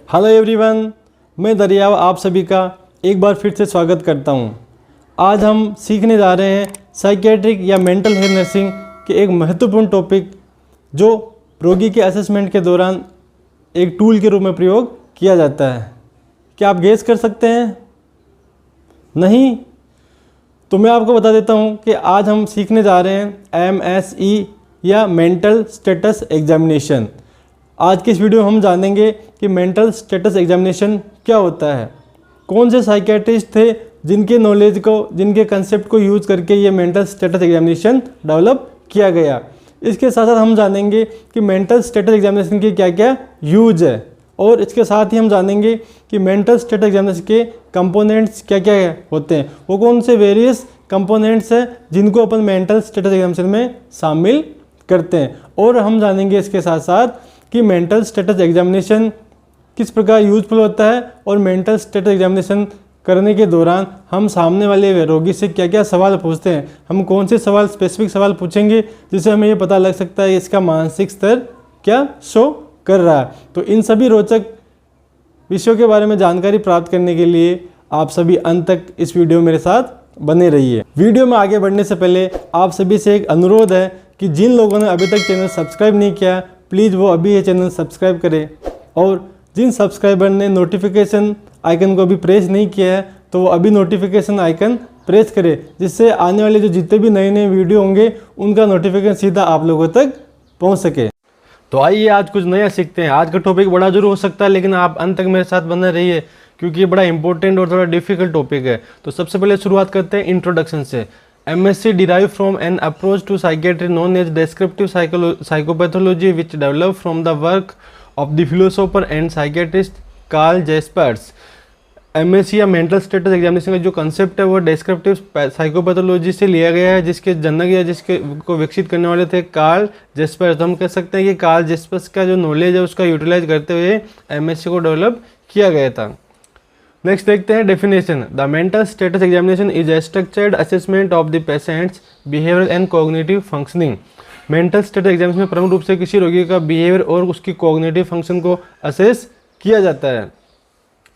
Hello everyone, मैं दरियाव आप सभी का एक बार फिर से स्वागत करता हूं। आज हम सीखने जा रहे हैं साइकेट्रिक या मेंटल हेल्थ नर्सिंग के एक महत्वपूर्ण टॉपिक जो रोगी के असेसमेंट के दौरान एक टूल के रूप में प्रयोग किया जाता है। क्या आप गेस कर सकते हैं? नहीं? तो मैं आपको बता देता हूं कि आज हम सीखने जा रहे हैं MSE या मेंटल स्टेटस एग्जामिनेशन। आज की इस वीडियो में हम जानेंगे कि मेंटल स्टेटस एग्जामिनेशन क्या होता है, कौन से साइकेट्रिस्ट थे जिनके नॉलेज को, जिनके कंसेप्ट को यूज़ करके ये मेंटल स्टेटस एग्जामिनेशन डेवलप किया गया। इसके साथ साथ हम जानेंगे कि मेंटल स्टेटस एग्जामिनेशन के क्या क्या यूज है, और इसके साथ ही हम जानेंगे कि मेंटल स्टेटस एग्जामिनेशन के कंपोनेंट्स क्या क्या होते हैं, वो कौन से वेरियस कंपोनेंट्स हैं जिनको अपन मेंटल स्टेटस एग्जामिनेशन में शामिल करते हैं। और हम जानेंगे इसके साथ साथ कि मेंटल स्टेटस एग्जामिनेशन किस प्रकार यूजफुल होता है और मेंटल स्टेटस एग्जामिनेशन करने के दौरान हम सामने वाले रोगी से क्या क्या सवाल पूछते हैं, हम कौन से सवाल, स्पेसिफिक सवाल पूछेंगे जिससे हमें ये पता लग सकता है इसका मानसिक स्तर क्या शो कर रहा है। तो इन सभी रोचक विषयों के बारे में जानकारी प्राप्त करने के लिए आप सभी अंत तक इस वीडियो में मेरे साथ बने रहिए। वीडियो में आगे बढ़ने से पहले आप सभी से एक अनुरोध है कि जिन लोगों ने अभी तक चैनल सब्सक्राइब नहीं किया, प्लीज़ वो अभी ये चैनल सब्सक्राइब करें, और जिन सब्सक्राइबर ने नोटिफिकेशन आइकन को अभी प्रेस नहीं किया है तो वो अभी नोटिफिकेशन आइकन प्रेस करें, जिससे आने वाले जो जितने भी नए नए वीडियो होंगे उनका नोटिफिकेशन सीधा आप लोगों तक पहुंच सके। तो आइए आज कुछ नया सीखते हैं। आज का टॉपिक बड़ा जरूर हो सकता है, लेकिन आप अंत तक मेरे साथ बने रहिए क्योंकि ये बड़ा इंपॉर्टेंट और थोड़ा डिफिकल्ट टॉपिक है। तो सबसे पहले शुरुआत करते हैं इंट्रोडक्शन से। MSc derived from an approach to psychiatry known as descriptive psychopathology, which developed from the work of the philosopher and psychiatrist Carl Jaspers। MSc या मेंटल स्टेटस एग्जामिनेशन का जो कंसेप्ट है वो डेस्क्रिप्टिव साइकोपैथोलॉजी से लिया गया है, जिसके जनक या जिसके को विकसित करने वाले थे कार्ल जेस्पर्स। तो हम कह सकते हैं कि कार्ल जेस्पर्स का जो नॉलेज है उसका यूटिलाइज करते हुए MSc को डेवलप किया गया था। नेक्स्ट देखते हैं definition. The mental status examination is a structured assessment of the patients behaviour and cognitive functioning. Mental status examination में प्रमुख रूप से किसी रोगी का बिहेवियर और उसकी कॉग्निटिव फंक्शन को असेस किया जाता है।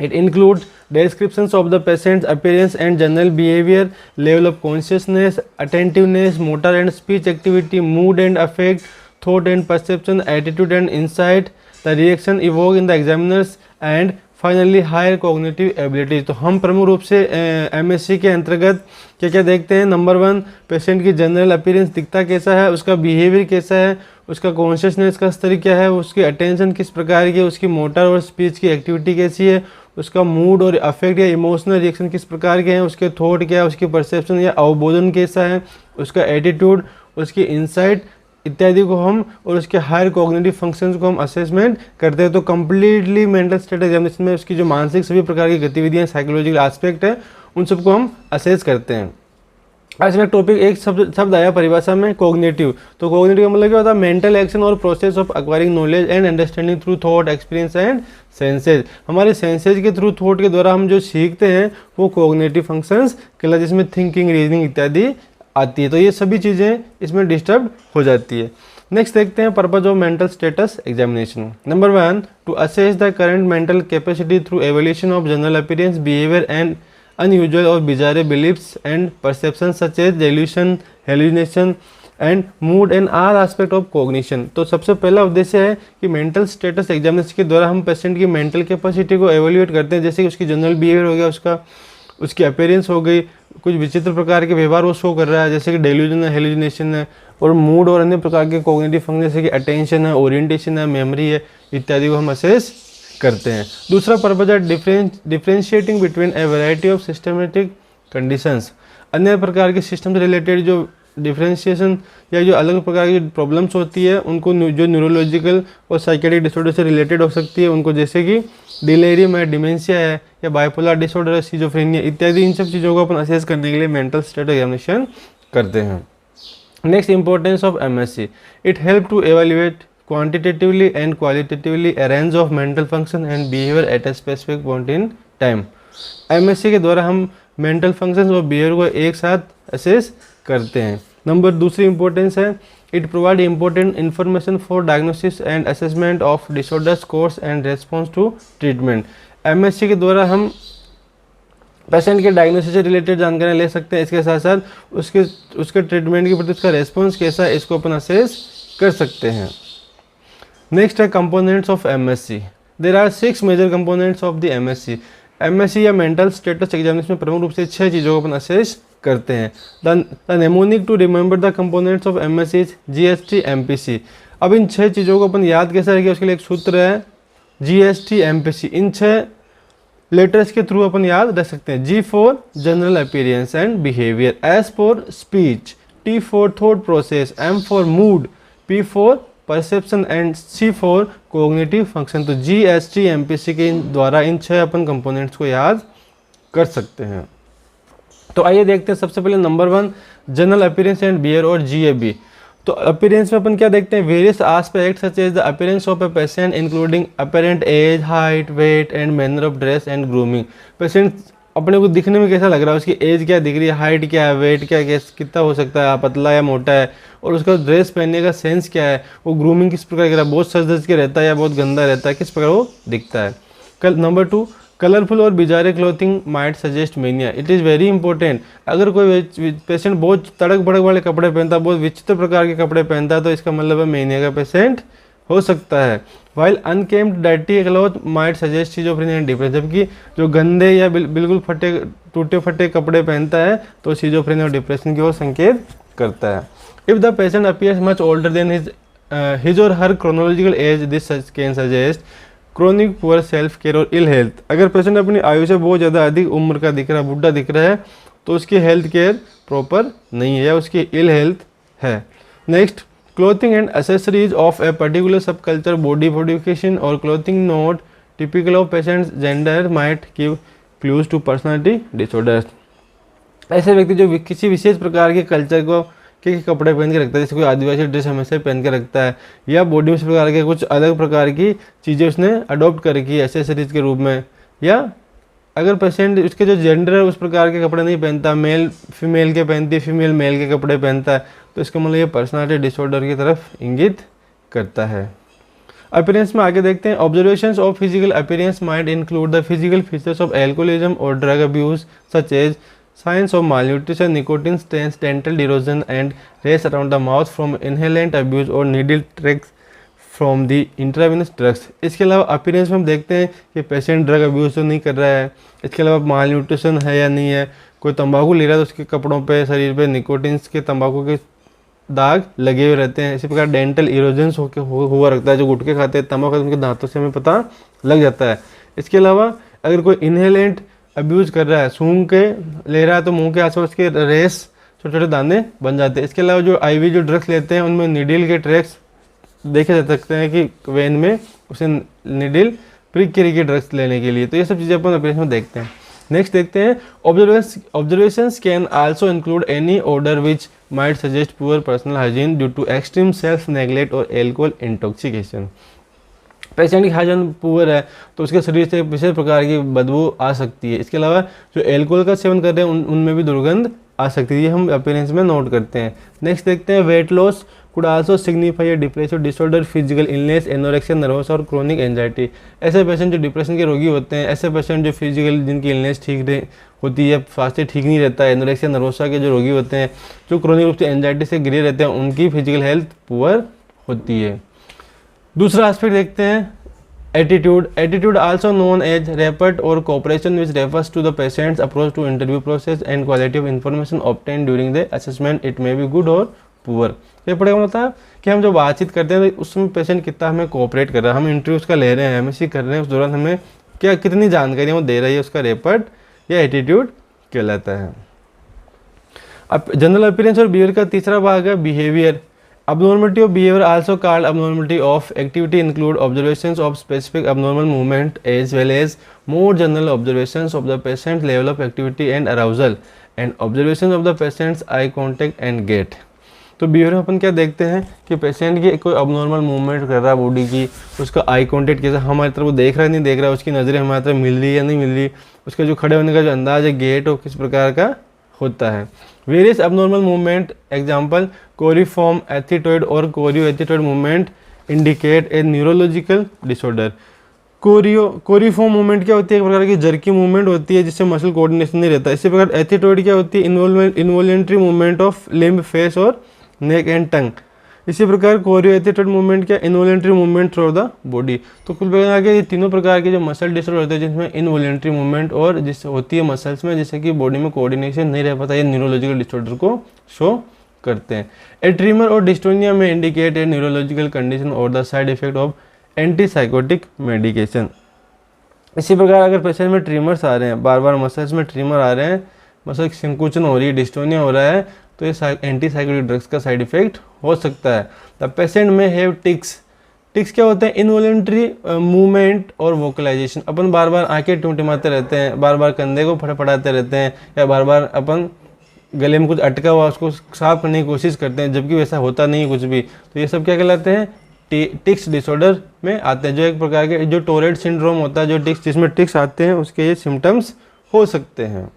It includes descriptions of the patient's appearance and general behavior, level of consciousness, attentiveness, motor and speech activity, mood and affect, thought and perception, attitude and insight, the reaction evoked in the examiners, and finally higher cognitive abilities. तो हम प्रमुख रूप से MSc के अंतर्गत क्या क्या देखते हैं। नंबर 1, पेशेंट की जनरल अपीयरेंस दिखता कैसा है, उसका बिहेवियर कैसा है, उसका कॉन्शियसनेस का स्तर क्या है, उसकी अटेंशन किस प्रकार की है, उसकी मोटर और स्पीच की एक्टिविटी कैसी है, उसका मूड और अफेक्ट या इमोशनल रिएक्शन किस प्रकार के हैं, उसके थॉट क्या है, उसकी परसेप्शन या अवबोधन कैसा है, उसका एटीट्यूड, उसकी इंसाइट इत्यादि को हम, और उसके हायर कॉग्निटिव फंक्शंस को हम असेसमेंट करते हैं। तो कंप्लीटली मेंटल स्टेटस एग्जामिनेशन में उसकी जो मानसिक सभी प्रकार की गतिविधियां, साइकोलॉजिकल एस्पेक्ट है, उन सबको हम असेस करते हैं। आज का टॉपिक एक शब्द आया परिभाषा में, कॉग्निटिव। तो कॉग्निटिव का मतलब क्या होता है? मेंटल एक्शन और process of acquiring knowledge and understanding through thought, experience and senses. हमारे सेंसेज के थ्रू, थॉट के द्वारा हम जो सीखते हैं वो कॉग्निटिव फंक्शंस कहलाते हैं, जिसमें थिंकिंग, रीजनिंग इत्यादि आती है। तो ये सभी चीज़ें इसमें डिस्टर्ब हो जाती है। नेक्स्ट देखते हैं purpose of mental status examination. Number 1, to assess the current mental capacity through evaluation of general appearance, behaviour and unusual or bizarre beliefs and perceptions such as delusion, hallucination and mood and all aspect of cognition। तो सबसे पहला उद्देश्य है कि mental status examination के द्वारा हम patient की मेंटल कैपेसिटी को एवेल्यूएट करते हैं, जैसे कि उसकी जनरल बिहेवियर हो गया, उसकी अपीयरेंस हो गई, कुछ विचित्र प्रकार के व्यवहार वो शो कर रहा है जैसे कि डेल्यूजन है, हेलुसिनेशन है, और मूड और अन्य प्रकार के कॉग्निटिव फंक्शन जैसे कि अटेंशन है, ओरिएंटेशन है, मेमोरी है इत्यादि को हम असेस करते हैं। दूसरा पर्पज है differentiating between A variety of systematic conditions. अन्य प्रकार के सिस्टम से रिलेटेड जो डिफरेंशिएशन या जो अलग प्रकार की प्रॉब्लम्स होती है उनको, जो न्यूरोलॉजिकल और साइकेट्रिक डिसऑर्डर से रिलेटेड हो सकती है उनको, जैसे कि डिलेरियम है, डिमेंशिया है, या बाइपोलर डिसऑर्डर है, सिजोफ्रेनिया इत्यादि, इन सब चीज़ों को अपन असेस करने के लिए मेंटल स्टेटस एग्जामिनेशन करते हैं। Next, importance of MSc। It help to evaluate quantitatively and qualitatively a range of mental function and behavior at a specific point in time। MSc के द्वारा हम मेंटल फंक्शंस और behaviour को एक साथ assess करते हैं। नंबर दूसरी इंपॉर्टेंस है, it provide important information for diagnosis and assessment of disorders, course and response to treatment. MSC के द्वारा हम पेशेंट के डायग्नोसिस से रिलेटेड जानकारी ले सकते हैं, इसके साथ साथ उसके ट्रीटमेंट के प्रति उसका रेस्पॉन्स कैसा है इसको अपन असेस कर सकते हैं। नेक्स्ट है components of MSC. There are 6 major components of the MSC. MSC या मेंटल स्टेटस एग्जामिनेशन में प्रमुख रूप से 6 चीज़ों को अपन असेस करते हैं। The mnemonic to remember the components of MSC is GST MPC. अब इन 6 चीज़ों को अपन याद कैसे रखें, उसके लिए एक सूत्र है जीएसटी एमपीसी। इन 6 लेटर्स के थ्रू अपन याद रख सकते हैं। G for general appearance and behaviour, S for speech, T for thought process, M for mood, P for perception and C for cognitive function. तो G S T M P C के द्वारा इन 6 अपन components को याद कर सकते हैं। तो आइए देखते हैं सबसे पहले number 1 general appearance and behaviour और जीएबी। तो अपीयरेंस में अपन क्या देखते हैं, various aspect such as the appearance of a patient including apparent age, height, weight and manner of dress and grooming. Patient अपने को दिखने में कैसा लग रहा है, उसकी एज क्या दिख रही है, हाइट क्या है, वेट क्या है, कितना हो सकता है, पतला या मोटा है, और उसका ड्रेस पहनने का सेंस क्या है, वो ग्रूमिंग किस प्रकार का, बहुत सज धज के रहता है या बहुत गंदा रहता है, किस प्रकार वो दिखता है। नंबर 2 कलरफुल और बिजारे clothing might suggest mania. It is very important. अगर कोई पेशेंट बहुत तड़क भड़क वाले कपड़े पहनता है, बहुत विचित्र प्रकार के कपड़े पहनता है, तो इसका मतलब है मेनिया का पेशेंट हो सकता है। While uncombed dirty cloth might suggest schizophrenia and depression. जबकि जो गंदे या बिल्कुल फटे टूटे फटे कपड़े पहनता है तो सिजोफ्रेनिया और डिप्रेशन की ओर संकेत करता है। If the patient appears much older than his और her chronological age, this can suggest chronic poor self care और इल हेल्थ। अगर पेशेंट अपनी आयु से बहुत ज़्यादा अधिक उम्र का दिख रहा है, बुढ़ा दिख रहा है, तो उसकी हेल्थ केयर प्रॉपर नहीं है या उसकी इल हेल्थ है। Next clothing and accessories of a particular subculture, body modification और clothing not typical of patient's gender might give clues to personality disorders. ऐसे व्यक्ति जो किसी विशेष प्रकार के कल्चर को के कपड़े पहन के रखता है, जैसे कोई आदिवासी ड्रेस हमेशा पहन के रखता है, या बॉडी में इस प्रकार के कुछ अलग प्रकार की चीज़ें उसने अडॉप्ट कर रखी है एसेसरीज के रूप में, या अगर पेशेंट उसके जो जेंडर है उस प्रकार के कपड़े नहीं पहनता, मेल फीमेल के पहनती है, फीमेल मेल के कपड़े पहनता है, तो इसका मतलब ये पर्सनालिटी डिसऑर्डर की तरफ इंगित करता है। अपीयरेंस में आगे देखते हैं। Observations of physical appearance might include the physical features of alcoholism और drug abuse such as signs of malnutrition, nicotine stains, dental erosion and rash around the mouth from inhalant abuse or needle tracks from the intravenous drugs। इसके अलावा appearance में हम देखते हैं कि patient drug abuse तो नहीं कर रहा है, इसके अलावा माल न्यूट्रिशन है या नहीं है, कोई तंबाकू ले रहा है तो उसके कपड़ों पे, शरीर पे निकोटिन्स के तंबाकू के दाग लगे हुए रहते हैं। इसी प्रकार डेंटल इरोजन्स हुआ रखता है, जो गुटके खाते हैं तंबाकू उनके दांतों से हमें पता लग जाता है। इसके अलावा अगर कोई इनहेलेंट अब्यूज़ कर रहा है, सूंघ के ले रहा है, तो मुंह के आसपास के रेस छोटे छोटे दाने बन जाते हैं। इसके अलावा जो आईवी जो ड्रग्स लेते हैं उनमें नीडल के ट्रैक्स देखे जा सकते हैं कि वेन में उसे नीडल प्रिक करी के ड्रग्स लेने के लिए। तो ये सब चीज़ें अपन अपने में देखते हैं। नेक्स्ट देखते हैं observations can also include any odour which might suggest poor personal hygiene due to extreme self neglect और एल्कोहल इंटॉक्सिकेशन। पेशेंट की हाइजीन पुअर है तो उसके शरीर से विशेष प्रकार की बदबू आ सकती है। इसके अलावा जो एल्कोहल का सेवन कर रहे हैं उनमें भी दुर्गंध आ सकती है, ये हम अपीयरेंस में नोट करते हैं। नेक्स्ट देखते हैं weight loss could also signify A depressive disorder, physical illness, anorexia nervous और क्रोनिक एंजाइटी। ऐसे पेशेंट जो डिप्रेशन के रोगी होते हैं, ऐसे पेशेंट जो फिजिकल जिनकी इलनेस ठीक होती है, स्वास्थ्य ठीक नहीं रहता है, एनोरेक्सिया नर्वोसा के जो रोगी होते हैं, जो क्रोनिक रूप से एंजाइटी से घिरे रहते हैं, उनकी फिजिकल हेल्थ पुअर होती है। दूसरा एस्पेक्ट देखते हैं attitude also known as rapport और cooperation which refers to the patient's approach to interview process and quality of information obtain during the assessment. It may be good और poor. ये पड़ेगा मतलब कि हम जो बातचीत करते हैं तो उसमें पेशेंट कितना हमें कोऑपरेट कर रहा है, हम इंटरव्यूज का ले रहे हैं, एमएससी कर रहे हैं, उस दौरान हमें क्या कितनी जानकारी वो दे रही है, उसका रेपर्ट या एटीट्यूड कहलाता है। अब जनरल अपीयरेंस और बिहेवियर का तीसरा भाग है behaviour. Abnormality of behavior, also called abnormality of activity, include observations of specific abnormal movement as well as more general observations of the patient's level of activity and arousal and observations of the patient's eye contact and gait। तो behaviour में अपन क्या देखते हैं कि patient की कोई abnormal movement कर रहा है बॉडी की, उसका आई कांटेक्ट कैसा हमारी तरफ वो देख रहा है नहीं देख रहा है, उसकी नज़रें हमारी तरफ मिल रही है या नहीं मिल रही, उसका जो खड़े होने का जो अंदाज है गेट और किस प्रकार का होता है। Various abnormal movement example choreiform athetoid और choreo athetoid movement indicate a neurological disorder. Choreiform movement क्या होती है? एक प्रकार की जर्की मूवमेंट होती है जिससे मसल कोऑर्डिनेशन नहीं रहता। इसी प्रकार एथिटोइड क्या होती है? इन्वॉल्वेंट्री मूवमेंट ऑफ लिम्ब, फेस और नेक एंड टंग। इसी प्रकार कोरियो एथिटोइड मूवमेंट क्या? Involuntary movement through the body. तो कुल मिला के ये तीनों प्रकार के जो मसल डिसऑर्डर होते हैं जिसमें इनवॉलेंट्री मूवमेंट और जिस होती है मसल्स में, जिससे कि बॉडी में कोऑर्डिनेशन नहीं रह पाता, ये न्यूरोलॉजिकल डिसऑर्डर को शो करते हैं। ए ट्रीमर और डिस्टोनिया में इंडिकेट ए न्यूरोलॉजिकल कंडीशन और the side effect of antipsychotic medication. इसी प्रकार अगर पेशेंट में ट्रीमर्स आ रहे हैं, बार बार मसल्स में ट्रीमर आ रहे हैं, मसल संकुचन हो रही है, डिस्टोनिया हो रहा है, तो ये एंटीसाइकोटिक ड्रग्स का साइड इफेक्ट हो सकता है। द पेशेंट में हैव टिक्स। टिक्स क्या होते हैं? इनवॉलेंट्री मूवमेंट और वोकलाइजेशन। अपन बार बार आंखें टिमटिमाते रहते हैं, बार बार कंधे को फड़फड़ाते रहते हैं, या बार बार अपन गले में कुछ अटका हुआ उसको साफ करने की कोशिश करते हैं, जबकि वैसा होता नहीं है कुछ भी। तो ये सब क्या कहलाते हैं? टिक्स डिसऑर्डर में आते हैं। जो एक प्रकार के जो टोरेट सिंड्रोम होता है, जो टिक्स जिसमें टिक्स आते हैं, उसके ये सिम्टम्स हो सकते हैं।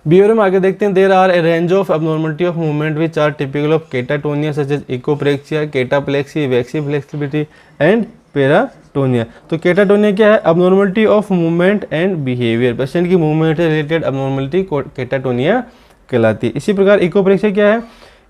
बिहेवियर में आगे देखते हैं। There are a range of abnormality of movement which are typical of catatonia such as echopraxia, cataplexy, waxy flexibility and paratonia. तो केटाटोनिया क्या है? Abnormality of movement and behaviour. Patient की मूवमेंट से रिलेटेड अबनॉर्मलिटी केटाटोनिया कहलाती है। इसी प्रकार echopraxia क्या है?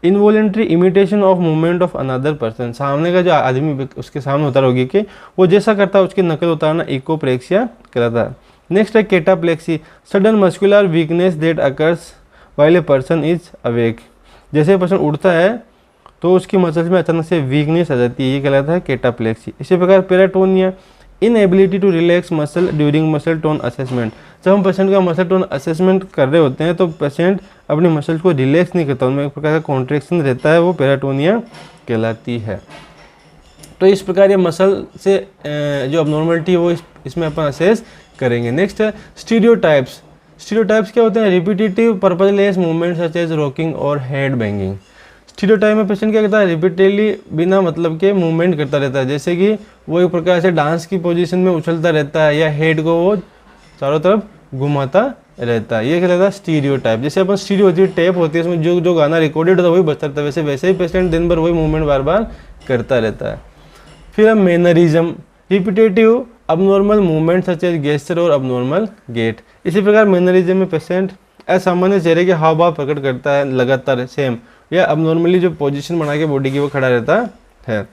Involuntary imitation of movement of another person. सामने का जो आदमी उसके सामने होता रोगी के वो जैसा करता है उसकी नकल उतारना इकोप्रेक्सिया कहलाता है। नेक्स्ट है cataplexy, sudden muscular weakness that occurs while a person is awake. जैसे पर्सन उठता है तो उसकी मसल्स में अचानक से वीकनेस आ जाती है, ये कहलाता है केटाप्लेक्सी। इसी प्रकार paratonia, inability to relax muscle during muscle tone assessment. जब हम पेशेंट का मसल टोन असेसमेंट कर रहे होते हैं तो पेशेंट अपने मसल्स को रिलैक्स नहीं करता, उनमें एक प्रकार का कॉन्ट्रैक्शन रहता है, वो पेराटोनिया कहलाती है। तो इस प्रकार ये मसल से जो अबनॉर्मलिटी है वो इसमें अपन असेस करेंगे। नेक्स्ट है स्टीरियोटाइप्स। स्टीरियोटाइप्स क्या होते हैं? Repetitive purposeless movement such as rocking और हेड बैंगिंग। स्टीरियोटाइप में पेशेंट क्या करता है? रिपीटेडली बिना मतलब के मूवमेंट करता रहता है, जैसे कि वो एक प्रकार से डांस की पोजीशन में उछलता रहता है या हेड को वो चारों तरफ घुमाता रहता है, ये क्या रहता है? स्टीरियोटाइप। जैसे अपन स्टीरियो होती है, टेप होती है, उसमें जो जो गाना रिकॉर्डेड होता है वही बजता रहता है, वैसे ही पेशेंट दिन भर वही मूवमेंट बार बार करता रहता है। फिर है mannerism, repetitive abnormal movement such as gesture और अबनॉर्मल गेट। इसी प्रकार मैनरिज्म में पेशेंट असामान्य चेहरे के हाव भाव प्रकट करता है लगातार सेम, या अबनॉर्मली जो पोजीशन बना के बॉडी की वो खड़ा रहता है।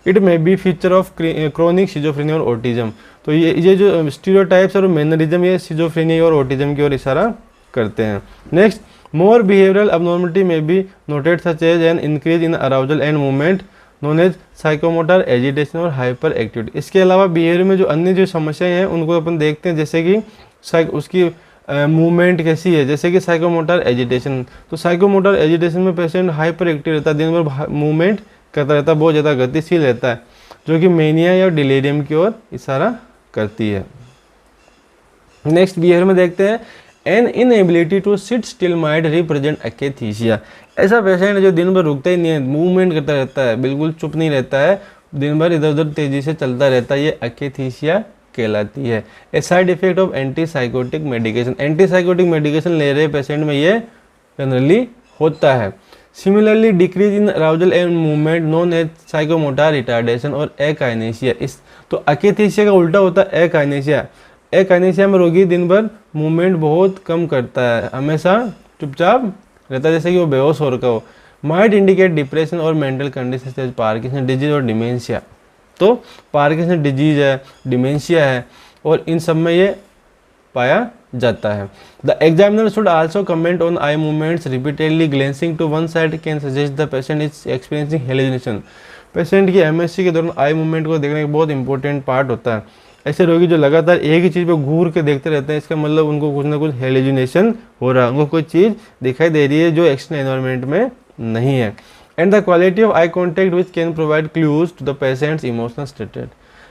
It may B feature of chronic schizophrenia और ऑटिज्म। तो ये जो स्टीरियोटाइप्स और मैनरिज्म ये शिजोफ्रेनिया और ऑटिज्म की ओर इशारा करते हैं। Next, more behavioural abnormality may be noted such as an increase in arousal and movement known as psychomotor agitation और हाइपर एक्टिविटी। इसके अलावा बिहेवियर में जो अन्य जो समस्याएं हैं उनको अपन देखते हैं, जैसे कि उसकी मूवमेंट कैसी है, जैसे कि साइकोमोटर एजिटेशन। तो साइकोमोटर एजिटेशन में पेशेंट हाइपर एक्टिव रहता है, दिन भर मूवमेंट करता रहता है, बहुत ज़्यादा गतिशील रहता है, जो कि मेनिया या डिलीरियम की ओर इशारा करती है। नेक्स्ट बिहेवियर में देखते हैं an inability to sit still might represent akathisia. ऐसा पेशेंट जो दिन भर रुकता ही नहीं है, मूवमेंट करता रहता है, बिल्कुल चुप नहीं रहता है, दिन भर इधर उधर तेजी से चलता रहता है, ये अकेथीसिया कहलाती है। A side effect of antipsychotic medication. Antipsychotic medication ले रहे पेशेंट में ये जनरली होता है। Similarly decrease in arousal and movement known as psychomotor retardation और एकाइनेसिया। इस तो अकेथीसिया का उल्टा होता है एकाइनेसिया। एकाइनेसिया में रोगी दिन भर मूवमेंट बहुत कम करता है, हमेशा चुपचाप रहता है, जैसे कि वो बेहोश हो रखा हो। माइट इंडिकेट डिप्रेशन और मेंटल कंडीशन जैसे पार्किंसन डिजीज और डिमेंशिया। तो पार्किंसन डिजीज है, डिमेंशिया है, और इन सब में ये पाया जाता है। The examiner should also comment on eye movements repeatedly glancing to one side can suggest the patient is experiencing hallucination. Patient की एमएससी के दौरान आई मूवमेंट को देखने का बहुत इंपॉर्टेंट पार्ट होता है। ऐसे रोगी जो लगातार एक ही चीज़ पे घूर के देखते रहते हैं, इसका मतलब उनको कुछ ना कुछ हेलुसिनेशन हो रहा है, उनको कोई चीज़ दिखाई दे रही है जो एक्सटर्नल एनवायरनमेंट में नहीं है। And the quality of eye contact which can provide clues to the patient's emotional stated.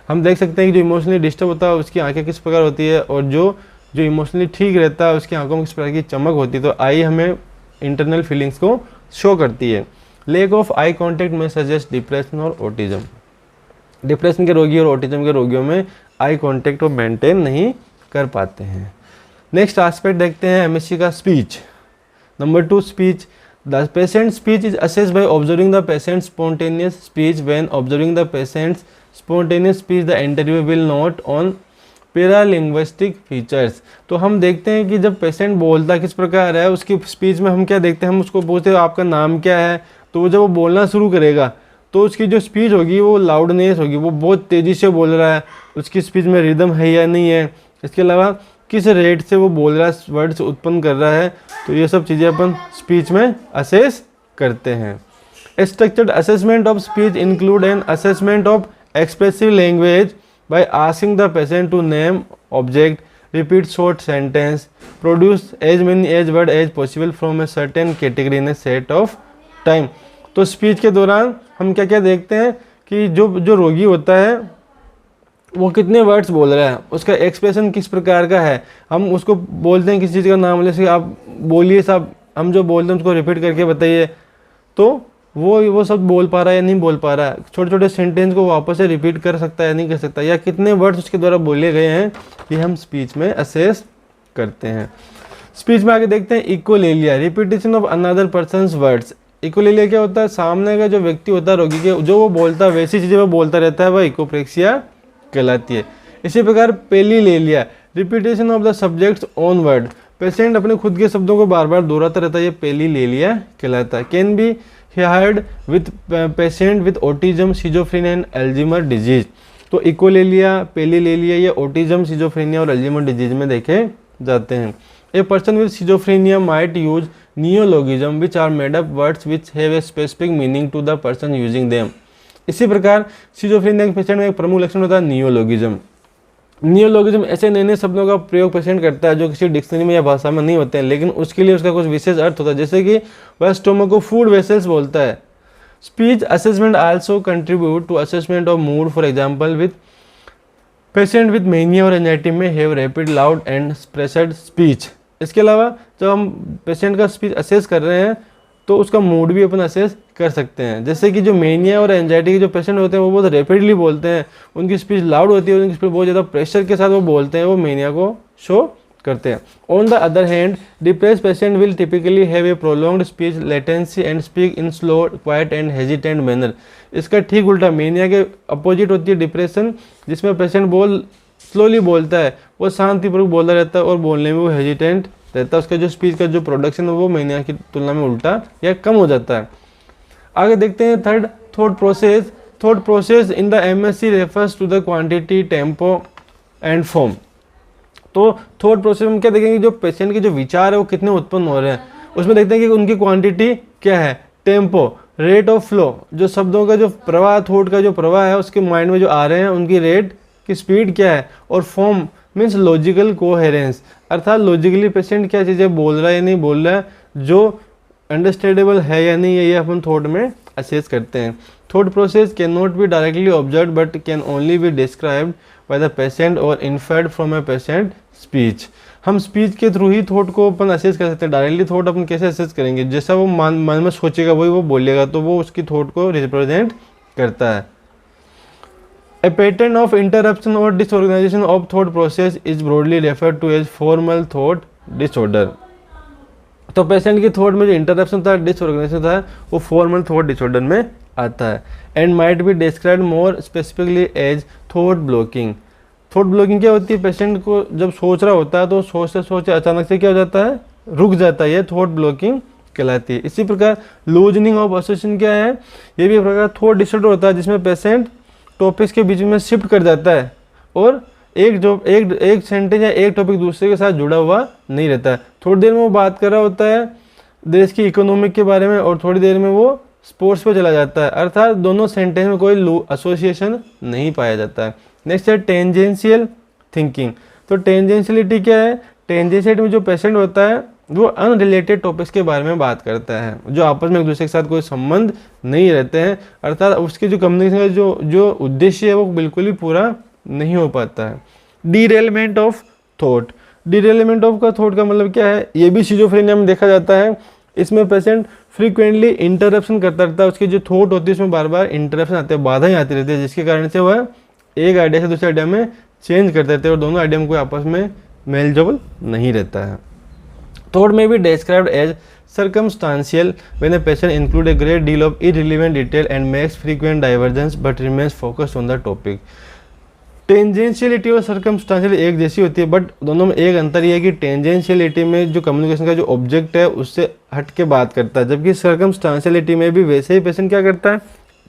हम देख सकते हैं कि जो इमोशनली डिस्टर्ब होता है उसकी आंखें किस प्रकार होती है, और जो इमोशनली ठीक रहता है उसकी आंखों में किस प्रकार की चमक होती है। तो आई हमें इंटरनल फीलिंग्स को शो करती है। लैक ऑफ आई कॉन्टैक्ट में सजेस्ट डिप्रेशन और ऑटिज्म। डिप्रेशन के रोगी और ऑटिज्म के रोगियों में आई कॉन्टैक्ट को मेंटेन नहीं कर पाते हैं। नेक्स्ट एस्पेक्ट देखते हैं एमएससी का, speech. Number 2, speech. The patient speech is assess by observing the patient spontaneous speech. When observing the patient spontaneous speech the interview will note on paralinguistic features. तो हम देखते हैं कि जब पेशेंट बोलता किस प्रकार है, उसकी स्पीच में हम क्या देखते हैं, हम उसको पूछते हैं आपका नाम क्या है, तो जब वो बोलना शुरू करेगा तो उसकी जो स्पीच होगी वो लाउडनेस होगी, वो बहुत तेज़ी से बोल रहा है, उसकी स्पीच में रिदम है या नहीं है, इसके अलावा किस रेट से वो बोल रहा है, वर्ड्स उत्पन्न कर रहा है। तो ये सब चीज़ें अपन स्पीच में असेस करते हैं। Structured assessment of speech include an assessment of expressive language by asking the patient to name object, repeat short sentence, produce as many as word as possible from a certain category in a set of time। तो speech के दौरान हम क्या क्या देखते हैं कि जो रोगी होता है वो कितने वर्ड्स बोल रहा है, उसका एक्सप्रेशन किस प्रकार का है। हम उसको बोलते हैं किसी चीज़ का नाम, जैसे आप बोलिए साहब, हम जो बोलते हैं उसको रिपीट करके बताइए, तो वो सब बोल पा रहा है या नहीं बोल पा रहा है, छोटे छोटे सेंटेंस को वापस से रिपीट कर सकता है या नहीं कर सकता, या कितने वर्ड्स उसके द्वारा बोले गए हैं, ये हम स्पीच में असेस करते हैं। स्पीच में आगे देखते हैं echolalia, repetition of another person's words. Echolalia क्या होता है, सामने का जो व्यक्ति होता है रोगी के, जो वो बोलता है वैसी चीज़ें वो बोलता रहता है, वह इकोप्रेक्सिया कहलाती है। इसी प्रकार palilalia, repetition of the subject's own word, patient अपने खुद के शब्दों को बार बार दोहराता रहता है, ये पेलीलेलिया कहलाता है। Can be heard with patient with autism, schizophrenia and Alzheimer disease। तो इकोलेलिया, पेलीलेलिया ये ऑटिज्म, सिजोफ्रेनिया और अल्जीमर डिजीज में देखे जाते हैं। A person with schizophrenia might use neologism which are made up words which have a specific meaning to the person using them. इसी प्रकार schizophrenia के पेशेंट में एक प्रमुख लक्षण होता है नियोलॉगिज्म। नियोलॉगिज्म ऐसे नए नए शब्दों का प्रयोग पेशेंट करता है जो किसी डिक्शनरी में या भाषा में नहीं होते हैं, लेकिन उसके लिए उसका कुछ विशेष अर्थ होता है, जैसे कि वह स्टोमक को फूड वेसल्स बोलता है। Speech assessment also contribute to assessment of mood. For example with patient with mania और anxiety may have rapid loud and expressed speech. इसके अलावा जब हम पेशेंट का स्पीच असेस कर रहे हैं तो उसका मूड भी अपन असेस कर सकते हैं। जैसे कि जो मेनिया और एंजाइटी के जो पेशेंट होते हैं वो बहुत रैपिडली बोलते हैं, उनकी स्पीच लाउड होती है, उनकी स्पीच बहुत ज़्यादा प्रेशर के साथ वो बोलते हैं, वो मेनिया को शो करते हैं। On the other hand depress patient will typically have a prolonged speech latency and speak in slow quiet and hesitant manner. इसका ठीक उल्टा मेनिया के अपोजिट होती है डिप्रेशन, जिसमें पेशेंट स्लोली बोलता है, वो शांतिपूर्वक बोलता रहता है और बोलने में वो हेजिटेंट रहता है, उसका जो स्पीच का जो प्रोडक्शन है वो मेनिया की तुलना में उल्टा या कम हो जाता है। आगे देखते हैं third, thought process. Thought process in the MSC refers to the quantity, tempo and form. तो थॉट प्रोसेस में क्या देखेंगे, जो पेशेंट के जो विचार है वो कितने उत्पन्न हो रहे हैं, उसमें देखते हैं कि उनकी क्वांटिटी क्या है, टेम्पो, रेट ऑफ फ्लो, जो शब्दों का जो प्रवाह, थॉट का जो प्रवाह है उसके माइंड में जो आ रहे हैं उनकी रेट की स्पीड क्या है, और फॉर्म मीन्स लॉजिकल कोहेरेंस, अर्थात लॉजिकली पेशेंट क्या चीज़ें बोल रहा है या नहीं बोल रहा है, जो अंडरस्टैंडेबल है या नहीं है, ये अपन थॉट में असेस करते हैं। Thought process can not be directly observe but can only be described by the patient और inferred from a patient speech. हम स्पीच के थ्रू ही थॉट को अपन असेस कर सकते हैं। डायरेक्टली थॉट अपन कैसे असेस करेंगे, जैसा वो मन में सोचेगा वही वो बोलेगा, तो वो उसकी थॉट को रिप्रेजेंट करता है। A pattern of interruption or disorganization of thought process is broadly referred to as formal thought disorder। तो पेशेंट की थॉट में जो इंटरप्शन था, डिसऑर्गेनाइजेशन था, वो फॉर्मल थॉट डिसऑर्डर में आता है। And might be described more specifically as thought blocking. Thought blocking क्या होती है, पेशेंट को जब सोच रहा होता है तो सोचते सोचते अचानक से क्या हो जाता है, रुक जाता है, ये थॉट ब्लॉकिंग कहलाती है। इसी प्रकार लूजनिंग ऑफ एसोसिएशन क्या है, ये भी एक प्रकार थॉट डिसऑर्डर होता है, जिसमें पेशेंट टॉपिक्स के बीच में शिफ्ट कर जाता है और एक सेंटेंस या एक टॉपिक दूसरे के साथ जुड़ा हुआ नहीं रहता है। थोड़ी देर में वो बात कर रहा होता है देश की इकोनॉमिक के बारे में और थोड़ी देर में वो स्पोर्ट्स पे चला जाता है, अर्थात दोनों सेंटेंस में कोई एसोसिएशन नहीं पाया जाता है। नेक्स्ट है टेंजेंशियल थिंकिंग। तो टेंजेंशियलिटी क्या है, टेंजेंशियलिटी में जो पेशेंट होता है वो अनरिलेटेड टॉपिक्स के बारे में बात करता है, जो आपस में एक दूसरे के साथ कोई संबंध नहीं रहते हैं, अर्थात उसके जो कम्युनिकेशन का जो उद्देश्य है वो बिल्कुल ही पूरा नहीं हो पाता है। डीरेलमेंट ऑफ थॉट। डीरेलमेंट ऑफ का थॉट का मतलब क्या है, ये भी सिजोफ्रेनिया में देखा जाता है। इसमें पेशेंट फ्रीक्वेंटली इंटरप्शन करता रहता है, उसकी जो थॉट होती है उसमें बार बार इंटरप्शन आते हैं, बाधाएं आती रहती है, जिसके कारण से वह एक आइडिया से दूसरे आइडिया में चेंज करते रहते हैं और दोनों आइडिया में कोई आपस में मेल जोल नहीं रहता है। थॉट में भी described as circumstantial when a patient include a great deal of irrelevant detail and makes frequent divergence but remains focused on the topic। टेंजेंशियलिटी और सर्कमस्टांशियल एक जैसी होती है, बट दोनों में एक अंतर यह है कि टेंजेंशियलिटी में जो कम्युनिकेशन का जो ऑब्जेक्ट है उससे हट के बात करता है, जबकि सर्कमस्टांशियलिटी में भी वैसे ही पेशेंट क्या करता है,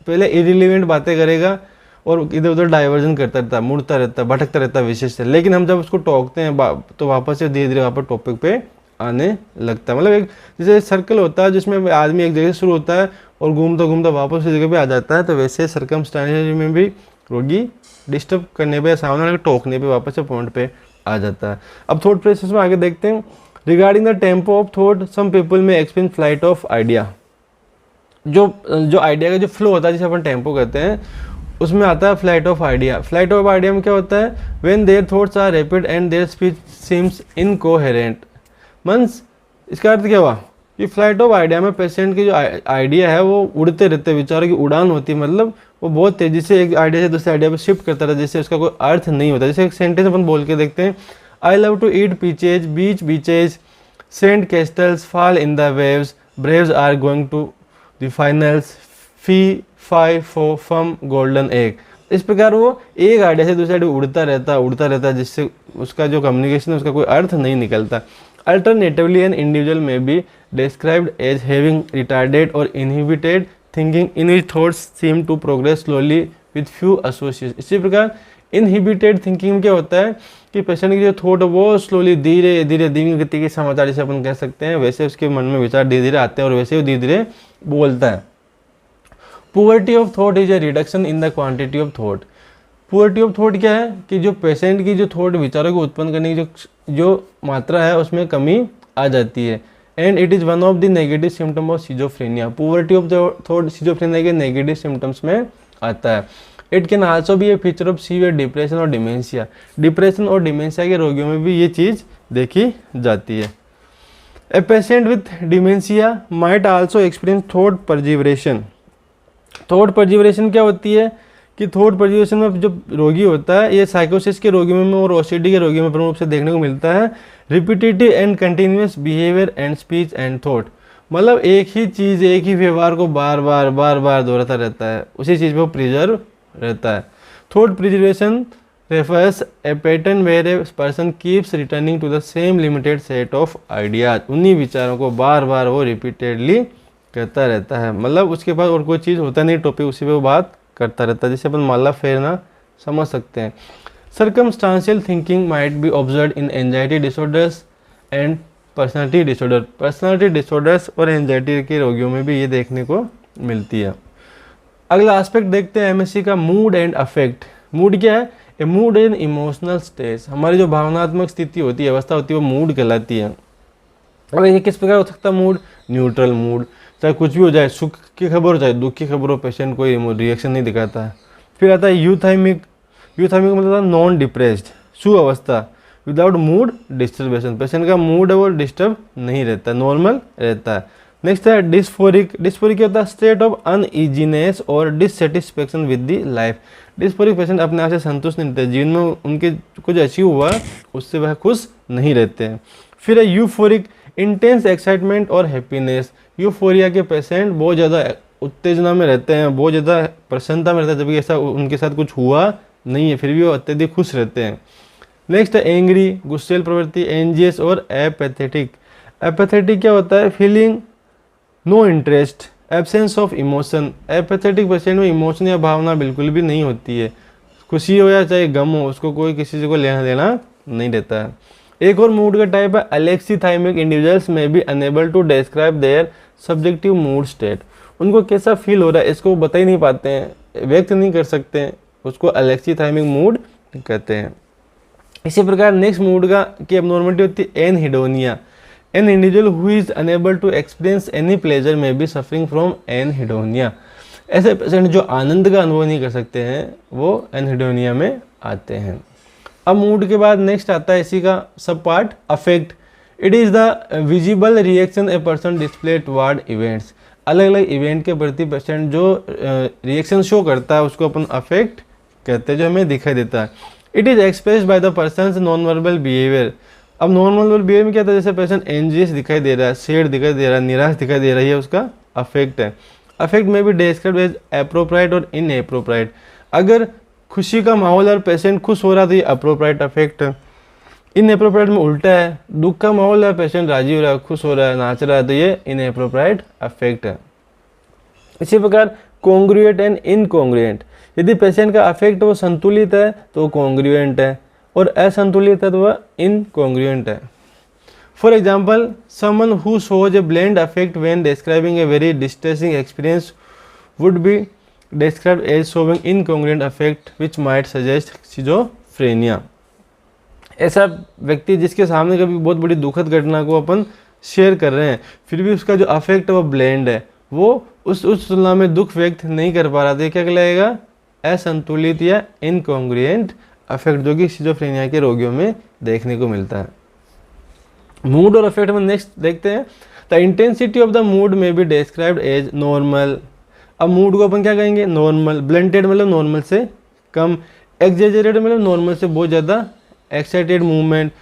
पहले इरिलीवेंट बातें करेगा और इधर उधर डाइवर्जन करता रहता है, मुड़ता रहता है, भटकता रहता है विषय से। लेकिन हम जब उसको टोकते हैं तो वापस से धीरे धीरे वापस टॉपिक पे आने लगता है। मतलब एक जैसे सर्कल होता है जिसमें आदमी एक जगह से शुरू होता है और घूमता घूमता वापस उसी जगह पे आ जाता है, तो वैसे सर्कमस्टांशियल में भी रोगी डिस्टर्ब करने पे, सामने वाले टोकने पे वापस से पॉइंट पे आ जाता है। अब थॉट प्रोसेस में आगे देखते हैं। Regarding the tempo of thought some people may experience flight of idea. जो आइडिया का जो फ्लो होता है जिसे अपन टेम्पो कहते हैं, उसमें आता है flight of idea. Flight of idea में क्या होता है, when their thoughts are rapid and their speech seems incoherent. Means इसका अर्थ क्या हुआ कि फ्लाइट ऑफ आइडिया में पेशेंट की जो आइडिया है वो उड़ते रहते, विचारों की उड़ान होती है, मतलब वो बहुत तेजी से एक आइडिया से दूसरे आइडिया पे शिफ्ट करता रहता है, जिससे उसका कोई अर्थ नहीं होता। जैसे एक सेंटेंस अपन बोल के देखते हैं, I love to eat peaches, beaches, sand castles, fall in the waves, braves are going to the finals, fee fi fo fum golden egg. इस प्रकार वो एक आइडिया से दूसरे आइडिया उड़ता रहता है, जिससे उसका जो कम्युनिकेशन है उसका कोई अर्थ नहीं निकलता। Alternatively, an individual may be described as having retarded or inhibited thinking in which thoughts seem to progress slowly with few associations। इसी प्रकार inhibited thinking में क्या होता है कि पेशेंट की जो थॉट वो स्लोली धीरे धीरे धीमी गति के समाचार जिसे अपन कह सकते हैं, वैसे उसके मन में विचार धीरे धीरे आते हैं और वैसे वो धीरे धीरे बोलता है। Poverty of thought is a reduction in the quantity of thought। Poverty of thought क्या है कि जो पेशेंट की जो थॉट विचारों को उत्पन्न करने की जो मात्रा है उसमें कमी आ जाती है। And it is one of the negative symptom of schizophrenia. Poverty of thought schizophrenia के नेगेटिव सिम्टम्स में आता है। It can also be a feature of severe depression और डिमेंशिया। डिप्रेशन और डिमेंशिया के रोगियों में भी ये चीज़ देखी जाती है। A patient with dementia might also experience thought perseveration. Thought perseveration क्या होती है कि थॉट परजिवरेशन में जो रोगी होता है, ये साइकोसिस के रोगियों में और ओसीडी के रोगियों में प्रमुख रूप से देखने को मिलता है। Repetitive and continuous behaviour and speech and thought, मतलब एक ही चीज़, एक ही व्यवहार को बार बार दोहराता रहता है, उसी चीज़ पे वो प्रिजर्व रहता है। Thought preservation refers a pattern where a person keeps returning to the same limited set of ideas. उन्हीं विचारों को बार बार वो रिपीटेडली करता रहता है, मतलब उसके पास और कोई चीज़ होता नहीं, टॉपिक उसी पे वो बात करता रहता है, जिसे अपन माला फेरना समझ सकते हैं। Circumstantial thinking might be observe in anxiety disorders and personality disorder. Personality disorders और एंजाइटी के रोगियों में भी ये देखने को मिलती है। अगला एस्पेक्ट देखते हैं एमएससी का, मूड एंड अफेक्ट। मूड क्या है? ए मूड एंड इमोशनल स्टेट। हमारी जो भावनात्मक स्थिति होती है, अवस्था होती है, वो मूड कहलाती है। अब ये किस प्रकार हो सकता है मूड? न्यूट्रल मूड, चाहे कुछ भी हो जाए, सुख की खबर हो चाहे दुख की खबर हो, पेशेंट कोई रिएक्शन नहीं दिखाता है। फिर आता है यूथाइमिक। यूथाइमिक मतलब नॉन डिप्रेस्ड, सु अवस्था, विदाउट मूड डिस्टर्बेशन। पेशेंट का मूड है वो डिस्टर्ब नहीं रहता, नॉर्मल रहता है। नेक्स्ट है डिस्फोरिक। डिस्फोरिक क्या होता है? स्टेट ऑफ अनइजीनेस और dissatisfaction with the life. Dysphoric patient अपने आप से संतुष्ट नहीं रहते, जीवन में उनके कुछ अचीव हुआ उससे वह खुश नहीं रहते हैं। फिर है यूफोरिक, इंटेंस एक्साइटमेंट और हैप्पीनेस। यूफोरिया के पेशेंट बहुत ज़्यादा उत्तेजना में रहते हैं, बहुत ज़्यादा प्रसन्नता में रहते हैं, जबकि ऐसा उनके साथ कुछ हुआ नहीं है, फिर भी वो अत्यधिक खुश रहते हैं। नेक्स्ट है एंग्री, गुस्सेल प्रवृत्ति, एंजियस और एपैथेटिक। एपैथेटिक क्या होता है? Feeling no interest, absence of emotion. Apathetic patient में इमोशन या भावना बिल्कुल भी नहीं होती है, खुशी हो या चाहे गम हो, उसको कोई किसी से कोई लेना देना नहीं रहता है। एक और मूड का टाइप है alexithymic. Individuals may be unable to describe their subjective mood state. उनको कैसा फील हो रहा है इसको बता ही नहीं पाते हैं, व्यक्त नहीं कर सकते हैं, उसको अलेक्सीथाइमिक मूड कहते हैं। इसी प्रकार नेक्स्ट मूड का की एबनॉर्मलिटी होती है anhedonia. An individual who is unable to experience any pleasure may be suffering from anhedonia. ऐसे पेशेंट जो आनंद का अनुभव नहीं कर सकते हैं वो एनहिडोनिया में आते हैं। अब मूड के बाद नेक्स्ट आता है इसी का सब part affect. It is the visible reaction a person display toward events. अलग अलग इवेंट के प्रति पेशेंट जो रिएक्शन शो करता है उसको अपन अफेक्ट कहते हैं, जो हमें दिखाई देता है। It is expressed by the person non verbal behaviour. अब नॉन वर्बल बिहेवियर में क्या था, जैसे पर्सन एंजियस दिखाई दे रहा है, सैड दिखाई दे रहा है, निराश दिखाई दे रही है, उसका अफेक्ट है। अफेक्ट में भी डिस्क्राइब एज अप्रोप्राइट और इनअप्रोप्राइट। अगर खुशी का माहौल और पेशेंट खुश हो रहा था, ये अप्रोप्राइट अफेक्ट है। इनअप्रोप्राइट में उल्टा है, दुख का माहौल है, पेशेंट राजी हो रहा है, खुश हो रहा है, नाच रहा है, तो ये इनअप्रोप्राइट अफेक्ट है। इसी प्रकार कॉन्ग्रुएंट एंड इनकॉन्ग्रुएंट, यदि पेशेंट का अफेक्ट वो संतुलित है तो वो कॉन्ग्रुएंट है, और असंतुलित है तो वह इनकॉन्ग्रुएंट है। For example, someone who shows a bland affect when describing a very distressing experience would be described as showing incongruent affect which might suggest schizophrenia. ऐसा व्यक्ति जिसके सामने कभी बहुत बड़ी दुखद घटना को अपन शेयर कर रहे हैं, फिर भी उसका जो अफेक्ट है वो ब्लेंड है, वो उस तुलना में दुख व्यक्त नहीं कर पा रहा था, क्या कहलाएगा, असंतुलित या इनकॉन्ग्रुएंट अफेक्ट, जो कि सिजोफ्रेनिया के रोगियों में देखने को मिलता है। मूड और अफेक्ट में नेक्स्ट देखते हैं। The intensity of the mood में बी डिस्क्राइब्ड एज नॉर्मल। अब मूड को अपन क्या कहेंगे, नॉर्मल। ब्लंटेड मतलब नॉर्मल से कम। एक्जेजरेटेड मतलब नॉर्मल से बहुत ज़्यादा। Excited movement.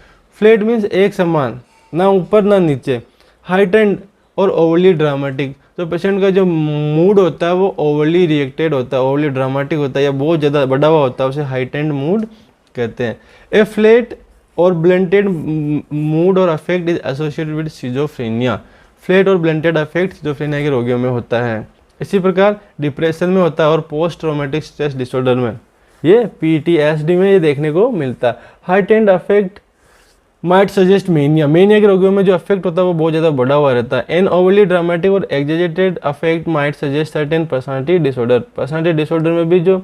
फ्लैट मीन्स एक समान, ना ऊपर ना नीचे। हाइटेंड और ओवरली ड्रामेटिक, तो पेशेंट का जो मूड होता है वो ओवरली रिएक्टेड होता है, ओवरली ड्रामेटिक होता है या बहुत ज़्यादा बढ़ा हुआ होता है, उसे हाइटेंड मूड कहते हैं। ए फ्लैट और ब्लंटेड मूड और affect is associated with schizophrenia. Flat और ब्लंटेड अफेक्ट सिजोफ्रेनिया के रोगियों में होता है। इसी प्रकार डिप्रेशन में होता है और पोस्ट ट्रॉमेटिक स्ट्रेस डिसऑर्डर में, ये PTSD में ये देखने को मिलता है। Heightened affect might suggest mania. Mania के रोगियों में जो अफेक्ट होता है वो बहुत ज़्यादा बढ़ा हुआ रहता है। एन ओवरली ड्रामेटिक और exaggerated affect might suggest certain personality disorder. Personality disorder में भी जो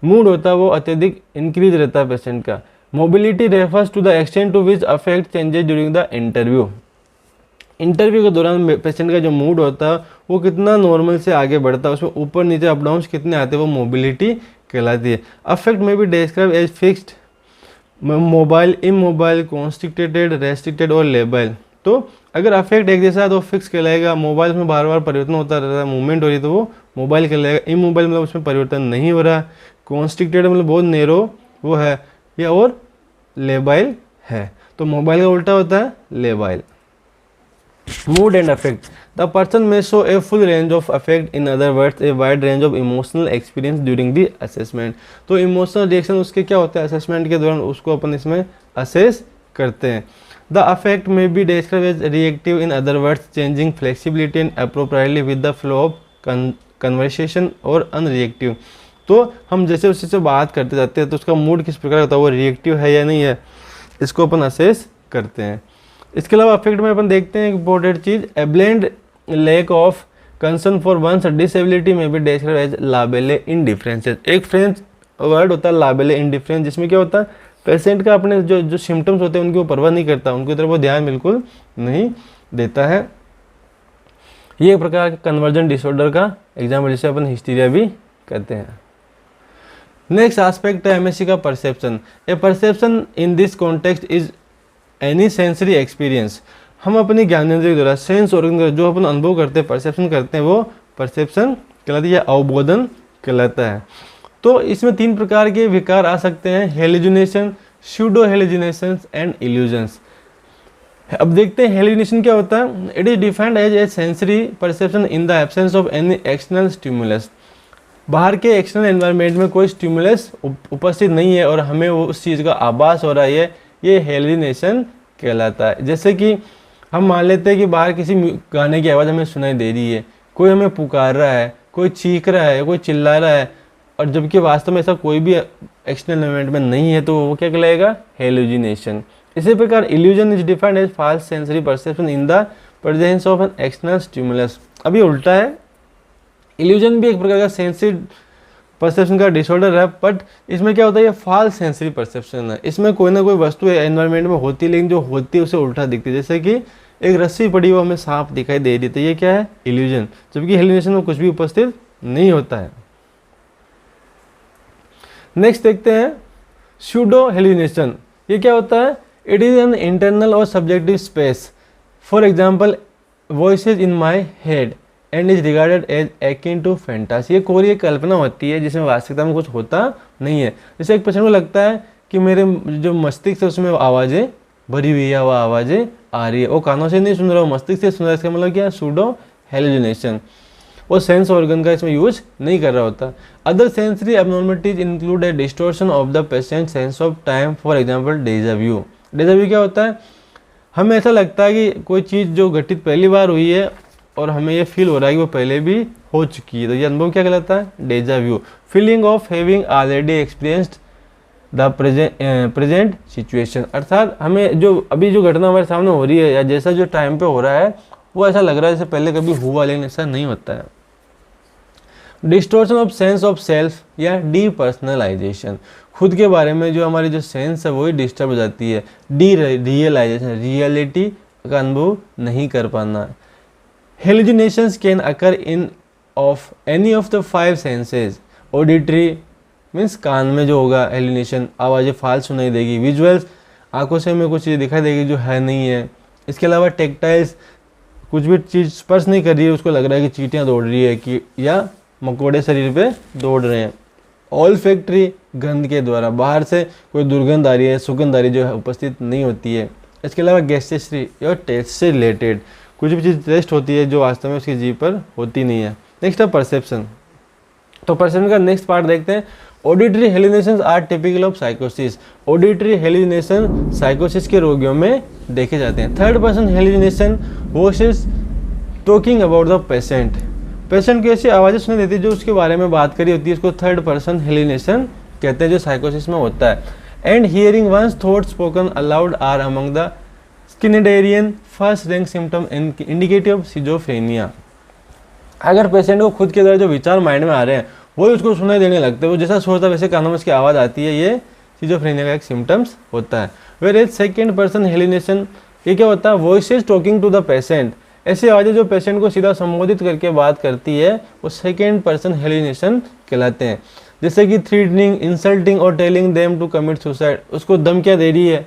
मूड होता है वो अत्यधिक इंक्रीज रहता है पेशेंट का। Mobility refers to the extent to which affect changes during the interview. Interview के दौरान पेशेंट का जो मूड होता है वो कितना नॉर्मल से आगे बढ़ता है, उसमें ऊपर नीचे अप डाउन कितने आते हैं, वो मोबिलिटी कहलाती है। अफेक्ट में भी describe as fixed, mobile, immobile, constricted, restricted और लेबल। तो अगर अफेक्ट एक जैसा है तो फिक्स कहलाएगा। मोबाइल में बार बार परिवर्तन होता रहता है, मूवमेंट हो रही है तो वो मोबाइल कहलाएगा। इमोबाइल मतलब उसमें परिवर्तन नहीं हो रहा। कॉन्स्टिक्टेड मतलब बहुत नैरो वो है, या और लेबाइल है, तो मोबाइल का उल्टा होता है labile. Mood and affect, the person may show a full range of affect, in other words a wide range of emotional experience during the assessment. तो इमोशनल रिएक्शन उसके क्या होते हैं असेसमेंट के दौरान, उसको अपन इसमें असेस करते हैं। The affect may be describe as reactive, in other words changing flexibility and appropriately with the flow of conversation, और अनरिएक्टिव। तो हम जैसे उससे से बात करते जाते हैं तो उसका मूड किस प्रकार होता है, वो रिएक्टिव है या नहीं है, इसको अपन असेस करते हैं। इसके अलावा अफेक्ट में अपन देखते हैं इंपॉर्टेंट चीज, a bland lack of concern for one's disability में भी डिस्क्राइब एज लाबेले इंडिफरेंसेस। एक फ्रेंच वर्ड होता है लाबेले इंडिफरेंस, जिसमें क्या होता है पेशेंट का अपने जो सिम्टम्स होते हैं उनकी वो परवाह नहीं करता, उनकी तरफ वो ध्यान बिल्कुल नहीं देता है। ये एक प्रकार का कन्वर्जन डिसऑर्डर का एग्जाम्पल, जिसे अपन हिस्टीरिया भी कहते हैं। नेक्स्ट एस्पेक्ट है MSc का perception. A perception in this context is any sensory experience. हम अपनी ज्ञानेंद्रिय द्वारा, सेंस ऑर्गन जो अपन अनुभव करते हैं, परसेप्शन करते हैं, वो परसेप्शन कहलाती है या अवबोधन कहलाता है। तो इसमें 3 प्रकार के विकार आ सकते हैं, hallucination, pseudo hallucination and illusions. अब देखते हैं हेलुसिनेशन क्या होता है। It is defined as a sensory perception in the absence of any external stimulus. बाहर के एक्सटर्नल एनवायरनमेंट में कोई स्टिमुलस उपस्थित नहीं है और हमें वो उस चीज़ का आभास हो रहा है, ये हेलुसिनेशन कहलाता है। जैसे कि हम मान लेते हैं कि बाहर किसी गाने की आवाज़ हमें सुनाई दे रही है, कोई हमें पुकार रहा है, कोई चीख रहा है, कोई चिल्ला रहा है, और जबकि वास्तव में ऐसा कोई भी एक्सटर्नल एनवायरनमेंट में नहीं है, तो वो क्या कहलाएगा, हेलुसिनेशन। इसी प्रकार illusion is defined as false sensory perception in the presence of an external stimulus. अभी उल्टा है, इल्यूजन भी एक प्रकार का सेंसरी परसेप्शन का डिसऑर्डर है, बट इसमें क्या होता है, ये फॉल्स सेंसरी परसेप्शन है। इसमें कोई ना कोई वस्तु एनवायरनमेंट में होती है, लेकिन जो होती है उसे उल्टा दिखती है। जैसे कि एक रस्सी पड़ी हुई हमें सांप दिखाई दे रही, तो ये क्या है, इल्यूजन, जबकि हेलुसिनेशन में कुछ भी उपस्थित नहीं होता है। नेक्स्ट देखते हैं स्यूडो हेलुसिनेशन। ये क्या होता है, इट इज एन इंटरनल और subjective space. For example, voices in my head and is regarded as akin to fantasy. ये कोई एक कल्पना होती है जिसमें वास्तविकता में कुछ होता नहीं है। जैसे एक पेशेंट को लगता है कि मेरे जो मस्तिष्क है उसमें आवाज़ें भरी हुई है, वो आवाज़ें आ रही है, वो कानों से नहीं सुन रहा, वो मस्तिष्क से सुन रहा है। इसका मतलब क्या है, सूडो हेलुसिनेशन। वो सेंस ऑर्गन का इसमें यूज नहीं कर रहा होता। Other sensory abnormalities include A distortion of the patient sense of time, for example डेजा view. डेजा view क्या होता है, हमें ऐसा लगता है कि कोई चीज़ जो घटित पहली बार हुई है और हमें ये फील हो रहा है कि वो पहले भी हो चुकी है, तो ये अनुभव क्या कहलाता है, deja vu. Feeling of having already experienced the present situation, अर्थात हमें जो अभी जो घटना हमारे सामने हो रही है या जैसा जो टाइम पे हो रहा है वो ऐसा लग रहा है जैसे पहले कभी हुआ, लेकिन ऐसा नहीं होता है। Distortion of sense of self या डीपर्सनलाइजेशन, खुद के बारे में जो हमारी जो सेंस है वही डिस्टर्ब हो जाती है। डी रियलाइजेशन, रियलिटी का अनुभव नहीं कर पाना। Hallucinations can occur in of any of the 5 senses. Auditory means कान में जो होगा हेलुसिनेशन, आवाज़ें फाल सुनाई देगी। विजुअल्स, आंखों से हमें कुछ चीज़ दिखाई देगी जो है नहीं है। इसके अलावा टेक्टाइल्स, कुछ भी चीज़ स्पर्श नहीं कर रही है, उसको लग रहा है कि चींटियाँ दौड़ रही है कि या मकोड़े शरीर पे दौड़ रहे हैं। ऑल फैक्ट्री, गंध के द्वारा, बाहर से कोई दुर्गंध आ रही है, सुगंध आ रही है जो है उपस्थित नहीं होती है। इसके अलावा गैस्ट्रेटरी और टेस्ट से रिलेटेड, कुछ भी चीज़ टेस्ट होती है जो वास्तव में उसकी जीभ पर होती नहीं है। नेक्स्ट है परसेप्शन। तो परसेप्शन का नेक्स्ट पार्ट देखते हैं। Auditory hallucinations are typical of साइकोसिस। ऑडिटरी हेलुसिनेशन साइकोसिस के रोगियों में देखे जाते हैं। Third person hallucination voices talking about the patient, patient की ऐसी आवाज़ें सुनाई देती है जो उसके बारे में बात करी होती है, उसको थर्ड पर्सन हेलुसिनेशन कहते हैं, जो साइकोसिस में होता है। And hearing one's thought spoken aloud are among the Schneiderian first rank symptom indicative of schizophrenia. अगर पेशेंट को खुद के द्वारा जो विचार माइंड में आ रहे हैं वही उसको सुनाई देने लगते हैं, वो जैसा सोचता है वैसे कानों में उसकी आवाज़ आती है, ये सिजोफ्रेनिया का एक सिम्टम्स होता है। Whereas second person hallucination, ये क्या होता है, voices talking to the patient, ऐसी आवाज़ें जो पेशेंट को सीधा संबोधित करके बात करती है वो सेकेंड पर्सन हेलुसिनेशन कहलाते हैं। जैसे कि थ्रेटनिंग, इंसल्टिंग और telling them to commit suicide, उसको धमकियाँ दे रही है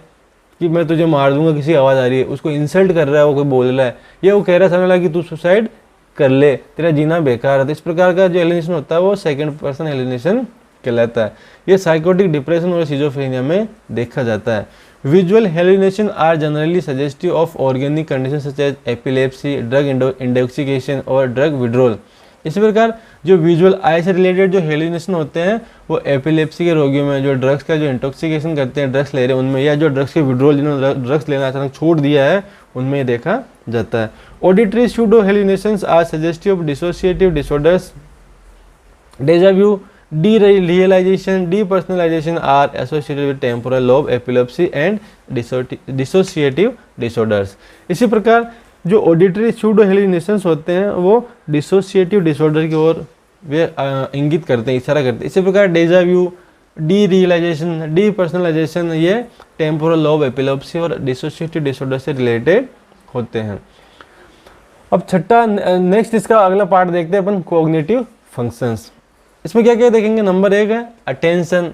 कि मैं तुझे मार दूंगा, किसी आवाज़ आ रही है, उसको इंसल्ट कर रहा है, वो कोई बोल रहा है, या वो कह रहा है समझ ला कि तू सुसाइड कर ले, तेरा जीना बेकार है। तो इस प्रकार का जो हेलुसिनेशन होता है वो सेकंड पर्सन हेलुसिनेशन कहलाता है। ये साइकोटिक डिप्रेशन और सिजोफ्रेनिया में देखा जाता है। Visual hallucination are generally suggestive of organic condition such as epilepsy, drug intoxication और ड्रग विड्रॉल। इसी प्रकार जो विजुअल आई से रिलेटेड जो हेलुसिनेशन होते हैं वो एपिलेप्सी के रोगियों में, जो ड्रग्स का जो इंटॉक्सिकेशन करते हैं, ड्रग्स ले रहे हैं उनमें, या जो ड्रग्स के विड्रॉल जिन्होंने ड्रग्स लेना अचानक छोड़ दिया है उनमें देखा जाता है। Auditory pseudo hallucinations are suggestive of dissociative disorders, deja vu, derealization, depersonalization are associated with temporal lobe epilepsy and dissociative disorders. इसी प्रकार जो ऑडिटरी सूडो हेलुसिनेशंस होते हैं वो डिसोसिएटिव डिसऑर्डर की ओर वे इंगित करते हैं, इशारा करते हैं। इसी प्रकार डेजा व्यू, डीरियलाइजेशन, डीपर्सनलाइजेशन ये टेम्पोरल लोब एपिलेप्सी और डिसोसिएटिव डिसऑर्डर से रिलेटेड होते हैं। अब छठा नेक्स्ट इसका अगला पार्ट देखते हैं अपन, कॉग्निटिव फंक्शंस। इसमें क्या क्या देखेंगे। नंबर 1 है attention.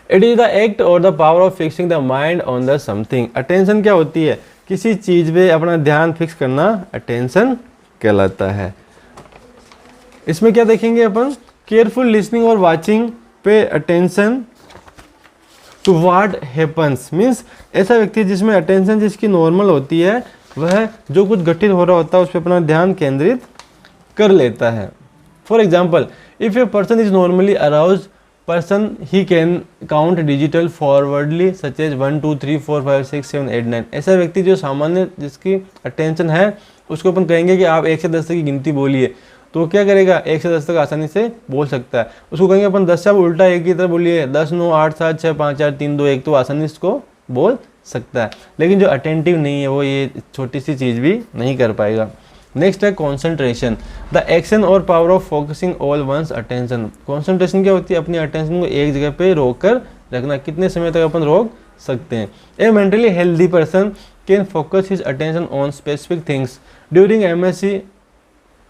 It is the act or the power of fixing the mind on the something. Attention क्या होती है, किसी चीज पे अपना ध्यान फिक्स करना अटेंशन कहलाता है। इसमें क्या देखेंगे अपन, केयरफुल लिसनिंग और watching pay attention to what happens, means ऐसा व्यक्ति जिसमें अटेंशन जिसकी नॉर्मल होती है वह जो कुछ घटित हो रहा होता है उस पर अपना ध्यान केंद्रित कर लेता है। For example, if a person is normally arouse person he can count digital forwardly such as 1 2 3 4 5 6 7 8 9। ऐसा व्यक्ति जो सामान्य जिसकी अटेंशन है उसको अपन कहेंगे कि आप 1 से 10 तक की गिनती बोलिए, तो क्या करेगा 1 से 10 तक आसानी से बोल सकता है। उसको कहेंगे अपन 10 से आप उल्टा एक की तरह बोलिए, 10 9 8 7 6 5 4 3 2 1, तो आसानी से इसको बोल सकता है। लेकिन जो अटेंटिव नहीं है वो ये छोटी सी चीज़ भी नहीं कर पाएगा। नेक्स्ट है कॉन्सेंट्रेशन, द एक्शन और power of focusing all one's attention. Concentration क्या होती है, अपनी अटेंशन को एक जगह पे रोक कर रखना, कितने समय तक अपन रोक सकते हैं। A mentally healthy person can focus his attention on specific things during MSc।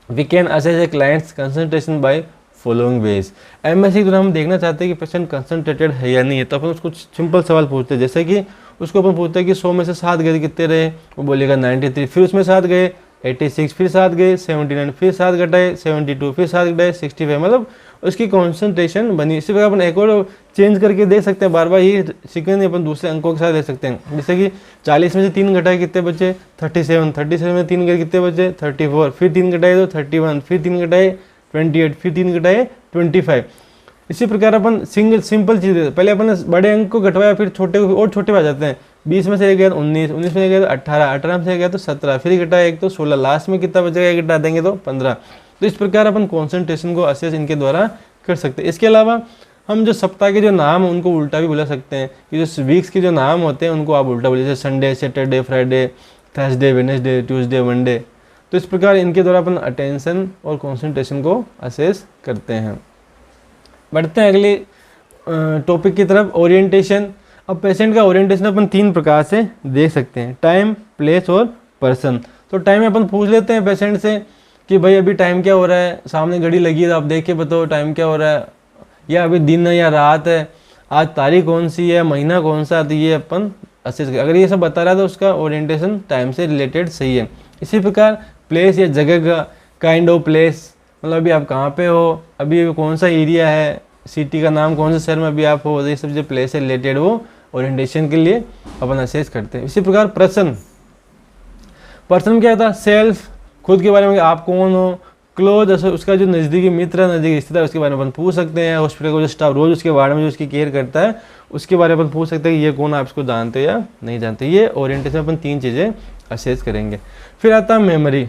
We can assess a client's concentration by following ways. MSc के दौरान हम देखना चाहते हैं कि पेशेंट कंसंट्रेटेड है या नहीं है, तो अपन उसको सिंपल सवाल पूछते हैं, जैसे कि उसको अपन पूछते हैं कि 100 में से 7 गए कितने रहे, वो बोलेगा 93, फिर उसमें 7 गए 86, फिर 7 गए 79, फिर 7 घटाए 72, फिर 7 घटाए 65। मतलब उसकी कॉन्सेंट्रेशन बनी। इसी प्रकार अपन एक और चेंज करके देख सकते हैं, बार बार ये सीक्वेंस अपन दूसरे अंकों के साथ देख सकते हैं। जैसे कि 40 में से 3 घटाए कितने बचे 37, 37 में 3 घटाए कितने बचे 34, फिर 3 घटाए तो 31, फिर 3 घटाए 28, फिर 3 घटाए 25। इसी प्रकार अपन सिंपल चीज़ पहले अपन बड़े अंक को घटवाया, फिर छोटे को और छोटे आ जाते हैं। 20 में से एक गया तो 19, 19 में से गया तो 18, 18 में से गया तो 17, फिर घटाया एक तो 16, लास्ट में कितना बचेगा एक घटा देंगे तो 15। तो इस प्रकार अपन कॉन्सेंट्रेशन को असेस इनके द्वारा कर सकते हैं। इसके अलावा हम जो सप्ताह के जो नाम हैं उनको उल्टा भी बुला सकते हैं, कि जो वीक्स के जो नाम होते हैं उनको आप उल्टा बोलिए, जैसे Sunday, Saturday, Friday, Thursday, Wednesday, Tuesday, Monday. तो इस प्रकार इनके द्वारा अपन अटेंशन और कॉन्सेंट्रेशन को असेस करते हैं। बढ़ते हैं अगले टॉपिक की तरफ, ओरिएंटेशन। अब पेशेंट का ओरिएंटेशन अपन 3 प्रकार से देख सकते हैं, टाइम, प्लेस और पर्सन। तो टाइम अपन पूछ लेते हैं पेशेंट से कि भाई अभी टाइम क्या हो रहा है, सामने घड़ी लगी है तो आप देख के बताओ टाइम क्या हो रहा है, या अभी दिन है या रात है, आज तारीख कौन सी है, महीना कौन सा, तो ये अपन असेस करें। अगर ये सब बता रहा है तो उसका ओरिएंटेशन टाइम से रिलेटेड सही है। इसी प्रकार प्लेस या जगह का काइंड ऑफ प्लेस, मतलब अभी आप कहाँ पे हो, अभी कौन सा एरिया है, सिटी का नाम कौन से शहर में अभी आप हो, ये सब जो प्लेस से रिलेटेड वो ओरिएंटेशन के लिए अपन असेस करते हैं। इसी प्रकार पर्सन, पर्सन क्या होता है, सेल्फ, खुद के बारे में आप कौन हो, क्लोज, उसका जो नज़दीकी मित्र, नज़दीकी रिश्तेदार, उसके बारे में अपन पूछ सकते हैं। हॉस्पिटल का जो स्टाफ रोज उसके बारे में जो उसकी केयर करता है उसके बारे में अपन पूछ सकते हैं कि ये कौन, आप इसको जानते हो या नहीं जानते। ये ओरिएंटेशन अपन 3 चीज़ें असेस करेंगे। फिर आता है मेमोरी।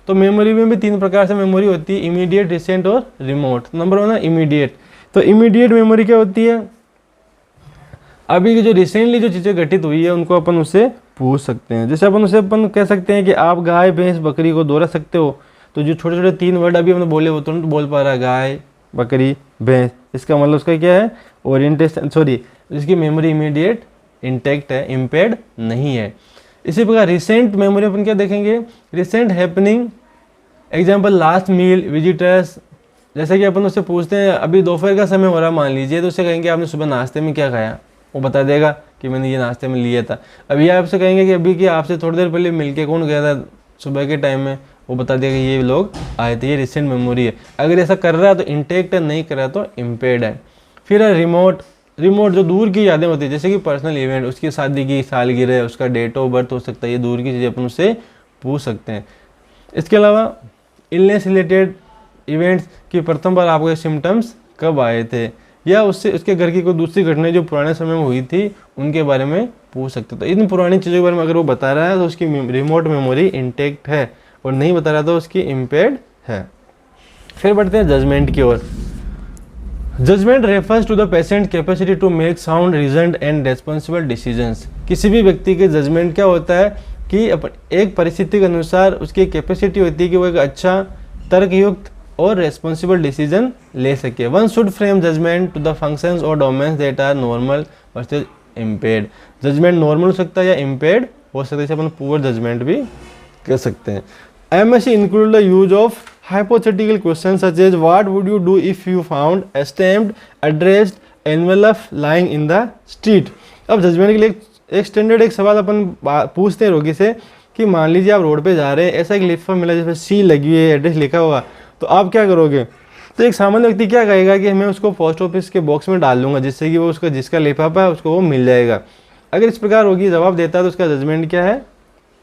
तो मेमोरी में भी 3 प्रकार से मेमोरी होती है, इमीडिएट, रिसेंट और रिमोट। नंबर 1 है इमीडिएट। तो इमीडिएट मेमोरी क्या होती है, अभी की जो रिसेंटली जो चीज़ें घटित हुई है उनको अपन उससे पूछ सकते हैं। जैसे अपन कह सकते हैं कि आप गाय, भैंस, बकरी को दोहरा सकते हो, तो जो छोटे छोटे 3 वर्ड अभी हमने बोले वो तुरंत बोल पा रहा है, गाय, बकरी, भैंस। इसका मतलब उसका क्या है, ओरिएंटेशन, सॉरी, इसकी मेमोरी इमीडिएट इंटैक्ट है, इम्पेयर्ड नहीं है। इसी प्रकार रिसेंट मेमोरी अपन क्या देखेंगे, recent happening, example last meal, visitors. जैसे कि अपन उससे पूछते हैं अभी दोपहर का समय हो रहा मान लीजिए, तो उससे कहेंगे आपने सुबह नाश्ते में क्या खाया, वो बता देगा कि मैंने ये नाश्ते में लिया था। अभी आपसे कहेंगे कि अभी कि आपसे थोड़ी देर पहले मिलके कौन गया था सुबह के टाइम में, वो बता देगा ये लोग आए थे। ये रिसेंट मेमोरी है। अगर ऐसा कर रहा है तो इंटेक्ट है, नहीं कर रहा तो इम्पेयर्ड है। फिर है रिमोट। रिमोट जो दूर की यादें होती है, जैसे कि पर्सनल इवेंट, उसकी शादी की सालगिरह, उसका डेट ऑफ बर्थ हो सकता है, ये दूर की चीज़ें अपन उससे पूछ सकते हैं। इसके अलावा इलनेस रिलेटेड इवेंट्स, कि प्रथम बार आपके सिम्टम्स कब आए थे, या उससे उसके घर की कोई दूसरी घटना जो पुराने समय में हुई थी उनके बारे में पूछ सकते। तो इन पुरानी चीज़ों के बारे में अगर वो बता रहा है तो उसकी रिमोट मेमोरी इंटेक्ट है, और नहीं बता रहा तो उसकी इम्पेयर्ड है। फिर बढ़ते हैं जजमेंट की ओर। Judgement refers to the patient capacity to make sound, reasoned and responsible decisions. किसी भी व्यक्ति के जजमेंट क्या होता है कि एक परिस्थिति के अनुसार उसकी कैपेसिटी होती है कि वो एक अच्छा, तर्कयुक्त और रेस्पॉन्सिबल डिसीजन ले सके। One should frame judgement to the functions और domains that are normal versus impaired. Judgement normal हो सकता है या इम्पेयर्ड हो सकता है, जैसे अपन पुअर जजमेंट भी कर सकते हैं। MSc include the use of hypothetical questions such as what would you do if you found a stamped, addressed envelope lying in the street। अब जजमेंट के लिए एक स्टैंडर्ड एक सवाल अपन पूछते हैं रोगी से कि मान लीजिए आप रोड पे जा रहे हैं, ऐसा एक लिफाफा मिला जिसमें सी लगी हुई है, एड्रेस लिखा हुआ, तो आप क्या करोगे। तो एक सामान्य व्यक्ति क्या कहेगा कि मैं उसको पोस्ट ऑफिस के बॉक्स में डाल दूंगा, जिससे कि वो उसका जिसका लिफाफा है उसको वो मिल जाएगा। अगर इस प्रकार रोगी जवाब देता है तो उसका जजमेंट क्या है,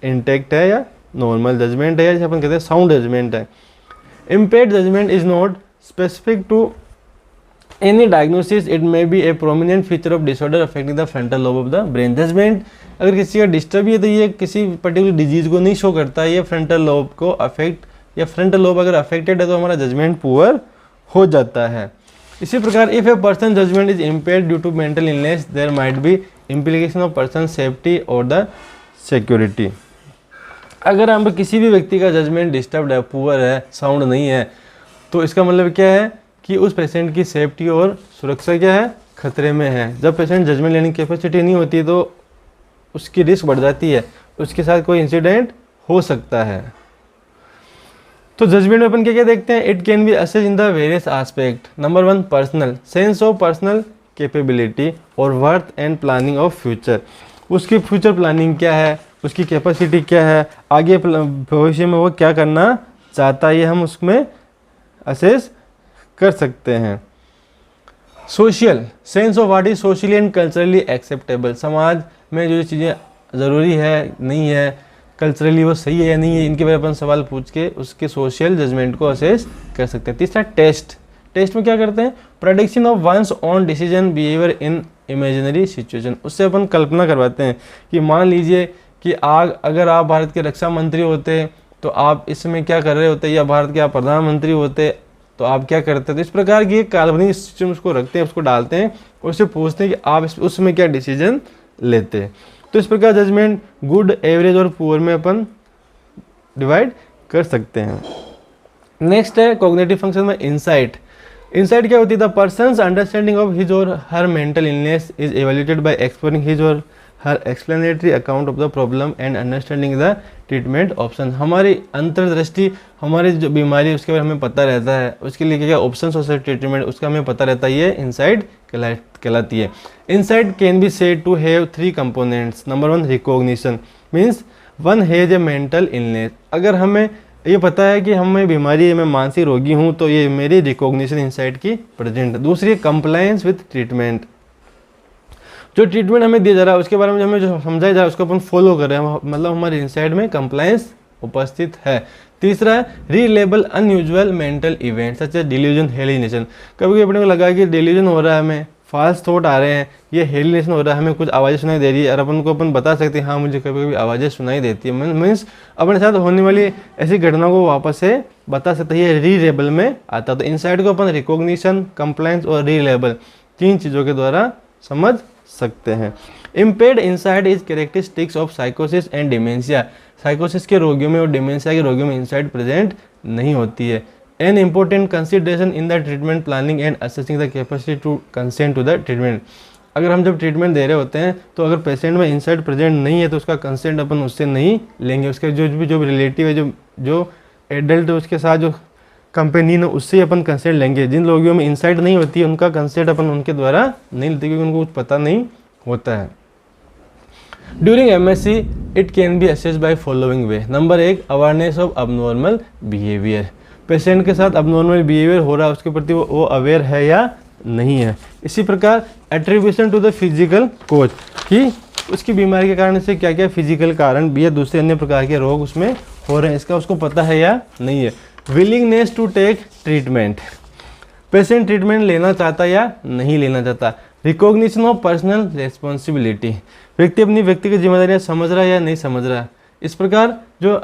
इंटेक्ट है या नॉर्मल जजमेंट है, जैसे अपन कहते हैं साउंड जजमेंट है। Impaired judgement is not specific to any diagnosis, it may be a prominent feature of disorder affecting the frontal lobe of the brain. Judgement अगर किसी का डिस्टर्ब है तो ये किसी पर्टिकुलर डिजीज को नहीं शो करता, ये फ्रंटल लोब को अफेक्ट, या फ्रंटल लोब अगर अफेक्टेड है तो हमारा जजमेंट पुअर हो जाता है। इसी प्रकार if a person judgement is impaired due to mental illness, there might be implication of person safety और द सिक्योरिटी। अगर हम किसी भी व्यक्ति का जजमेंट डिस्टर्ब है, पुअर है, साउंड नहीं है, तो इसका मतलब क्या है कि उस पेशेंट की सेफ्टी और सुरक्षा क्या है, खतरे में है। जब पेशेंट जजमेंट लेने की कैपेसिटी नहीं होती तो उसकी रिस्क बढ़ जाती है, उसके साथ कोई इंसिडेंट हो सकता है। तो जजमेंट में अपन क्या क्या देखते हैं, it can be assessed in the various aspect. Number 1 personal, sense of personal capability और worth and planning of future. उसकी फ्यूचर प्लानिंग क्या है, उसकी कैपेसिटी क्या है, आगे भविष्य में वो क्या करना चाहता है, ये हम उसमें असेस कर सकते हैं। Social sense of what is socially and culturally acceptable, समाज में जो चीज़ें ज़रूरी है नहीं है, कल्चरली वो सही है या नहीं है, इनके बारे में अपन सवाल पूछ के उसके सोशल जजमेंट को असेस कर सकते हैं। तीसरा टेस्ट, टेस्ट में क्या करते हैं, prediction of one's own decision behaviour in imaginary situation, उससे अपन कल्पना करवाते हैं कि मान लीजिए कि अगर आप भारत के रक्षा मंत्री होते तो आप इस समय क्या कर रहे होते, या भारत के आप प्रधानमंत्री होते तो आप क्या करते। तो इस प्रकार की काल्पनिक सिस्टम उसको रखते हैं, उसको डालते हैं और उससे पूछते हैं कि आप उस समय क्या डिसीजन लेते हैं। तो इस प्रकार जजमेंट गुड, एवरेज और पुअर में अपन डिवाइड कर सकते हैं। नेक्स्ट है कॉग्निटिव फंक्शन में इंसाइट। इंसाइट क्या होती है, the person's understanding of his और her mental illness is evaluated by exploring his और her explanatory account of the problem and understanding the treatment option. हमारी अंतर्दृष्टि, हमारी जो बीमारी है उसके बारे में हमें पता रहता है, उसके लिए क्या क्या ऑप्शन हो सकते ट्रीटमेंट, उसका हमें पता रहता है, ये इंसाइट कहलाती है। Insight can be said to have 3 components. Number 1 recognition, means one has a mental illness. अगर हमें ये पता है कि हमें बीमारी है, मैं मानसिक रोगी हूँ, तो ये मेरी रिकॉग्निशन इंसाइट की प्रेजेंट। दूसरी कंप्लायंस विथ ट्रीटमेंट, जो ट्रीटमेंट हमें दिया जा रहा है उसके बारे में हमें जो समझाया जा रहा है उसको अपन फॉलो कर रहे हैं, मतलब हमारे इंसाइट में कंप्लायंस उपस्थित है। तीसरा है relabel unusual mental event such as delusion, hallucination. कभी कभी अपने को लगा कि डिल्यूजन हो रहा है, हमें फॉल्स थॉट आ रहे हैं, ये हेलिनेशन हो रहा है, हमें कुछ आवाज़ें सुनाई दे रही है, और अपन बता सकते हैं हाँ मुझे कभी कभी आवाज़ें सुनाई देती है, मीन्स अपने साथ होने वाली ऐसी घटना को वापस से बता सकते हैं, ये रिलेबल में आता है। तो इंसाइट को अपन रिकॉग्निशन, कंप्लायंस और रिलेबल 3 चीज़ों के द्वारा समझ सकते हैं। Impaired insight is characteristics of साइकोसिस एंड डिमेंशिया। साइकोसिस के रोगियों में और डिमेंशिया के रोगियों में इंसाइट प्रेजेंट नहीं होती है। An important consideration in the treatment planning and assessing the capacity to consent to the treatment. अगर हम जब ट्रीटमेंट दे रहे होते हैं तो अगर पेशेंट में इंसाइट प्रेजेंट नहीं है तो उसका कंसेंट अपन उससे नहीं लेंगे, उसके जो भी रिलेटिव है, जो एडल्ट है उसके साथ जो कंपेनी ने उससे अपन कंसेंट लेंगे। जिन लोगों में इंसाइट नहीं होती है उनका कंसेंट अपन उनके द्वारा नहीं लेते क्योंकि उनको कुछ पता नहीं होता है। During MSc it can be assessed by following way. Number 1 awareness of abnormal behaviour. Patient के साथ अबनॉर्मल बिहेवियर हो रहा है उसके प्रति वो अवेयर है या नहीं है। इसी प्रकार एट्रीब्यूशन टू द फिजिकल कोज, कि उसकी बीमारी के कारण से क्या क्या फिजिकल कारण भी या दूसरे अन्य प्रकार के रोग उसमें हो रहे हैं, इसका उसको पता है या नहीं है। Willingness to take treatment, patient treatment लेना चाहता या नहीं लेना चाहता। रिकॉग्निशन ऑफ पर्सनल रिस्पॉन्सिबिलिटी, व्यक्ति अपनी व्यक्तिगत जिम्मेदारियां समझ रहा है या नहीं समझ रहा। इस प्रकार जो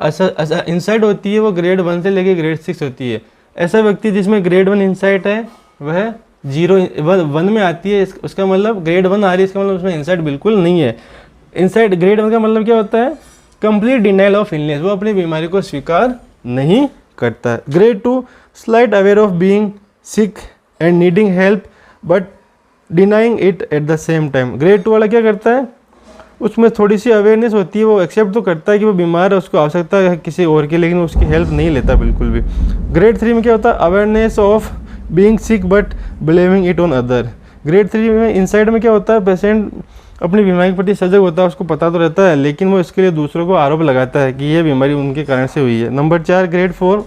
इंसाइट होती है वो ग्रेड 1 से लेकर ग्रेड 6 होती है। ऐसा व्यक्ति जिसमें ग्रेड 1 इंसाइट है वह 1 में आती है, उसका मतलब ग्रेड 1 आ रही है, इसका मतलब उसमें इंसाइट बिल्कुल नहीं है। इंसाइट ग्रेड 1 का मतलब क्या होता है, कंप्लीट डिनाइल ऑफ इलनेस, वो अपनी बीमारी को स्वीकार नहीं करता है। Grade 2 slight aware of being sick and needing help but denying it at the same time. Grade 2 वाला क्या करता है, उसमें थोड़ी सी अवेयरनेस होती है, वो एक्सेप्ट तो करता है कि वो बीमार है, उसको आवश्यकता है किसी और की, लेकिन उसकी हेल्प नहीं लेता बिल्कुल भी। ग्रेड 3 में क्या होता है, awareness of being sick but blaming it on other. Grade 3 में इनसाइड में क्या होता है, पेशेंट अपनी बीमारी के प्रति सजग होता है, उसको पता तो रहता है लेकिन वो इसके लिए दूसरों को आरोप लगाता है कि ये बीमारी उनके कारण से हुई है। Number 4 grade 4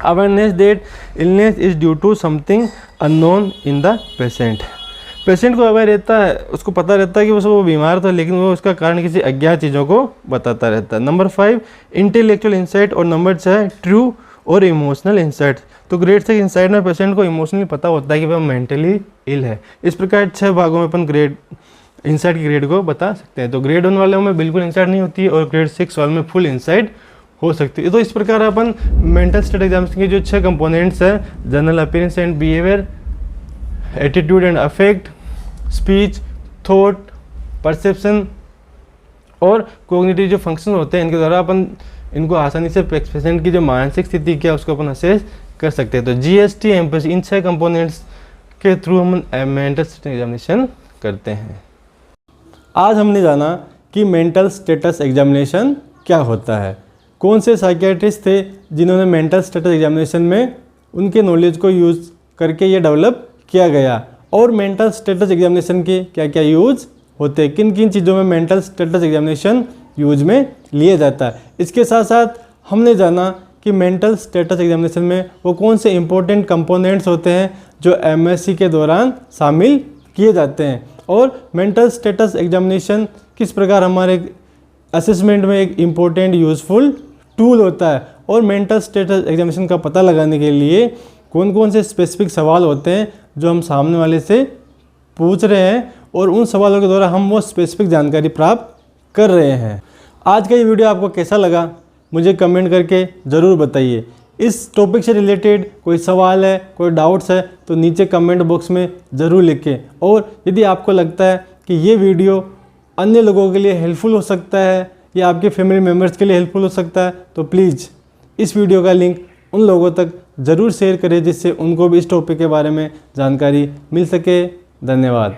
awareness that illness is due to something unknown in the patient. Patient को अवेयर रहता है, उसको पता रहता है कि वो बीमार था लेकिन वो उसका कारण किसी अज्ञात चीज़ों को बताता रहता है। नंबर 5 इंटेलेक्चुअल इंसाइट और नंबर 6 ट्रू और इमोशनल इंसाइट। तो ग्रेड 6 इंसाइट में पेशेंट को इमोशनली पता होता है कि वह मेंटली इल है। इस प्रकार 6 भागों में अपन ग्रेड इंसाइट की ग्रेड को बता सकते हैं। तो ग्रेड 1 वाले में बिल्कुल इंसाइट नहीं होती है और ग्रेड 6 वाले में फुल इंसाइट हो सकती है। तो इस प्रकार अपन मेंटल स्टेट एग्जामिनेशन के जो 6 कंपोनेंट्स है, general appearance and behaviour, attitude and affect, speech, thought, perception और कोग्निटिव जो फंक्शन होते हैं, इनके द्वारा अपन इनको आसानी से पेशेंट की जो मानसिक स्थिति क्या उसको अपन असेस कर सकते हैं। तो जीएसटी, एम्पैथी, इन 6 कंपोनेंट्स के थ्रू हम मेंटल स्टेट एग्जामिनेशन करते हैं। आज हमने जाना कि मेंटल स्टेटस एग्जामिनेशन क्या होता है, कौन से साइकियाट्रिस्ट थे जिन्होंने मेंटल स्टेटस एग्जामिनेशन में उनके नॉलेज को यूज़ करके ये डेवलप किया गया, और मेंटल स्टेटस एग्जामिनेशन के क्या क्या यूज़ होते हैं, किन किन चीज़ों में मेंटल स्टेटस एग्जामिनेशन यूज में लिया जाता है। इसके साथ साथ हमने जाना कि मेंटल स्टेटस एग्जामिनेशन में वो कौन से इंपॉर्टेंट कंपोनेंट्स होते हैं जो एमएससी के दौरान शामिल किए जाते हैं, और मेंटल स्टेटस एग्जामिनेशन किस प्रकार हमारे असेसमेंट में एक इम्पोर्टेंट यूज़फुल टूल होता है, और मेंटल स्टेटस एग्जामिनेशन का पता लगाने के लिए कौन कौन से स्पेसिफिक सवाल होते हैं जो हम सामने वाले से पूछ रहे हैं, और उन सवालों के द्वारा हम वो स्पेसिफिक जानकारी प्राप्त कर रहे हैं। आज का ये वीडियो आपको कैसा लगा मुझे कमेंट करके ज़रूर बताइए। इस टॉपिक से रिलेटेड कोई सवाल है, कोई डाउट्स है तो नीचे कमेंट बॉक्स में ज़रूर लिखें, और यदि आपको लगता है कि ये वीडियो अन्य लोगों के लिए हेल्पफुल हो सकता है या आपके फैमिली मेम्बर्स के लिए हेल्पफुल हो सकता है तो प्लीज़ इस वीडियो का लिंक उन लोगों तक ज़रूर शेयर करें जिससे उनको भी इस टॉपिक के बारे में जानकारी मिल सके। धन्यवाद।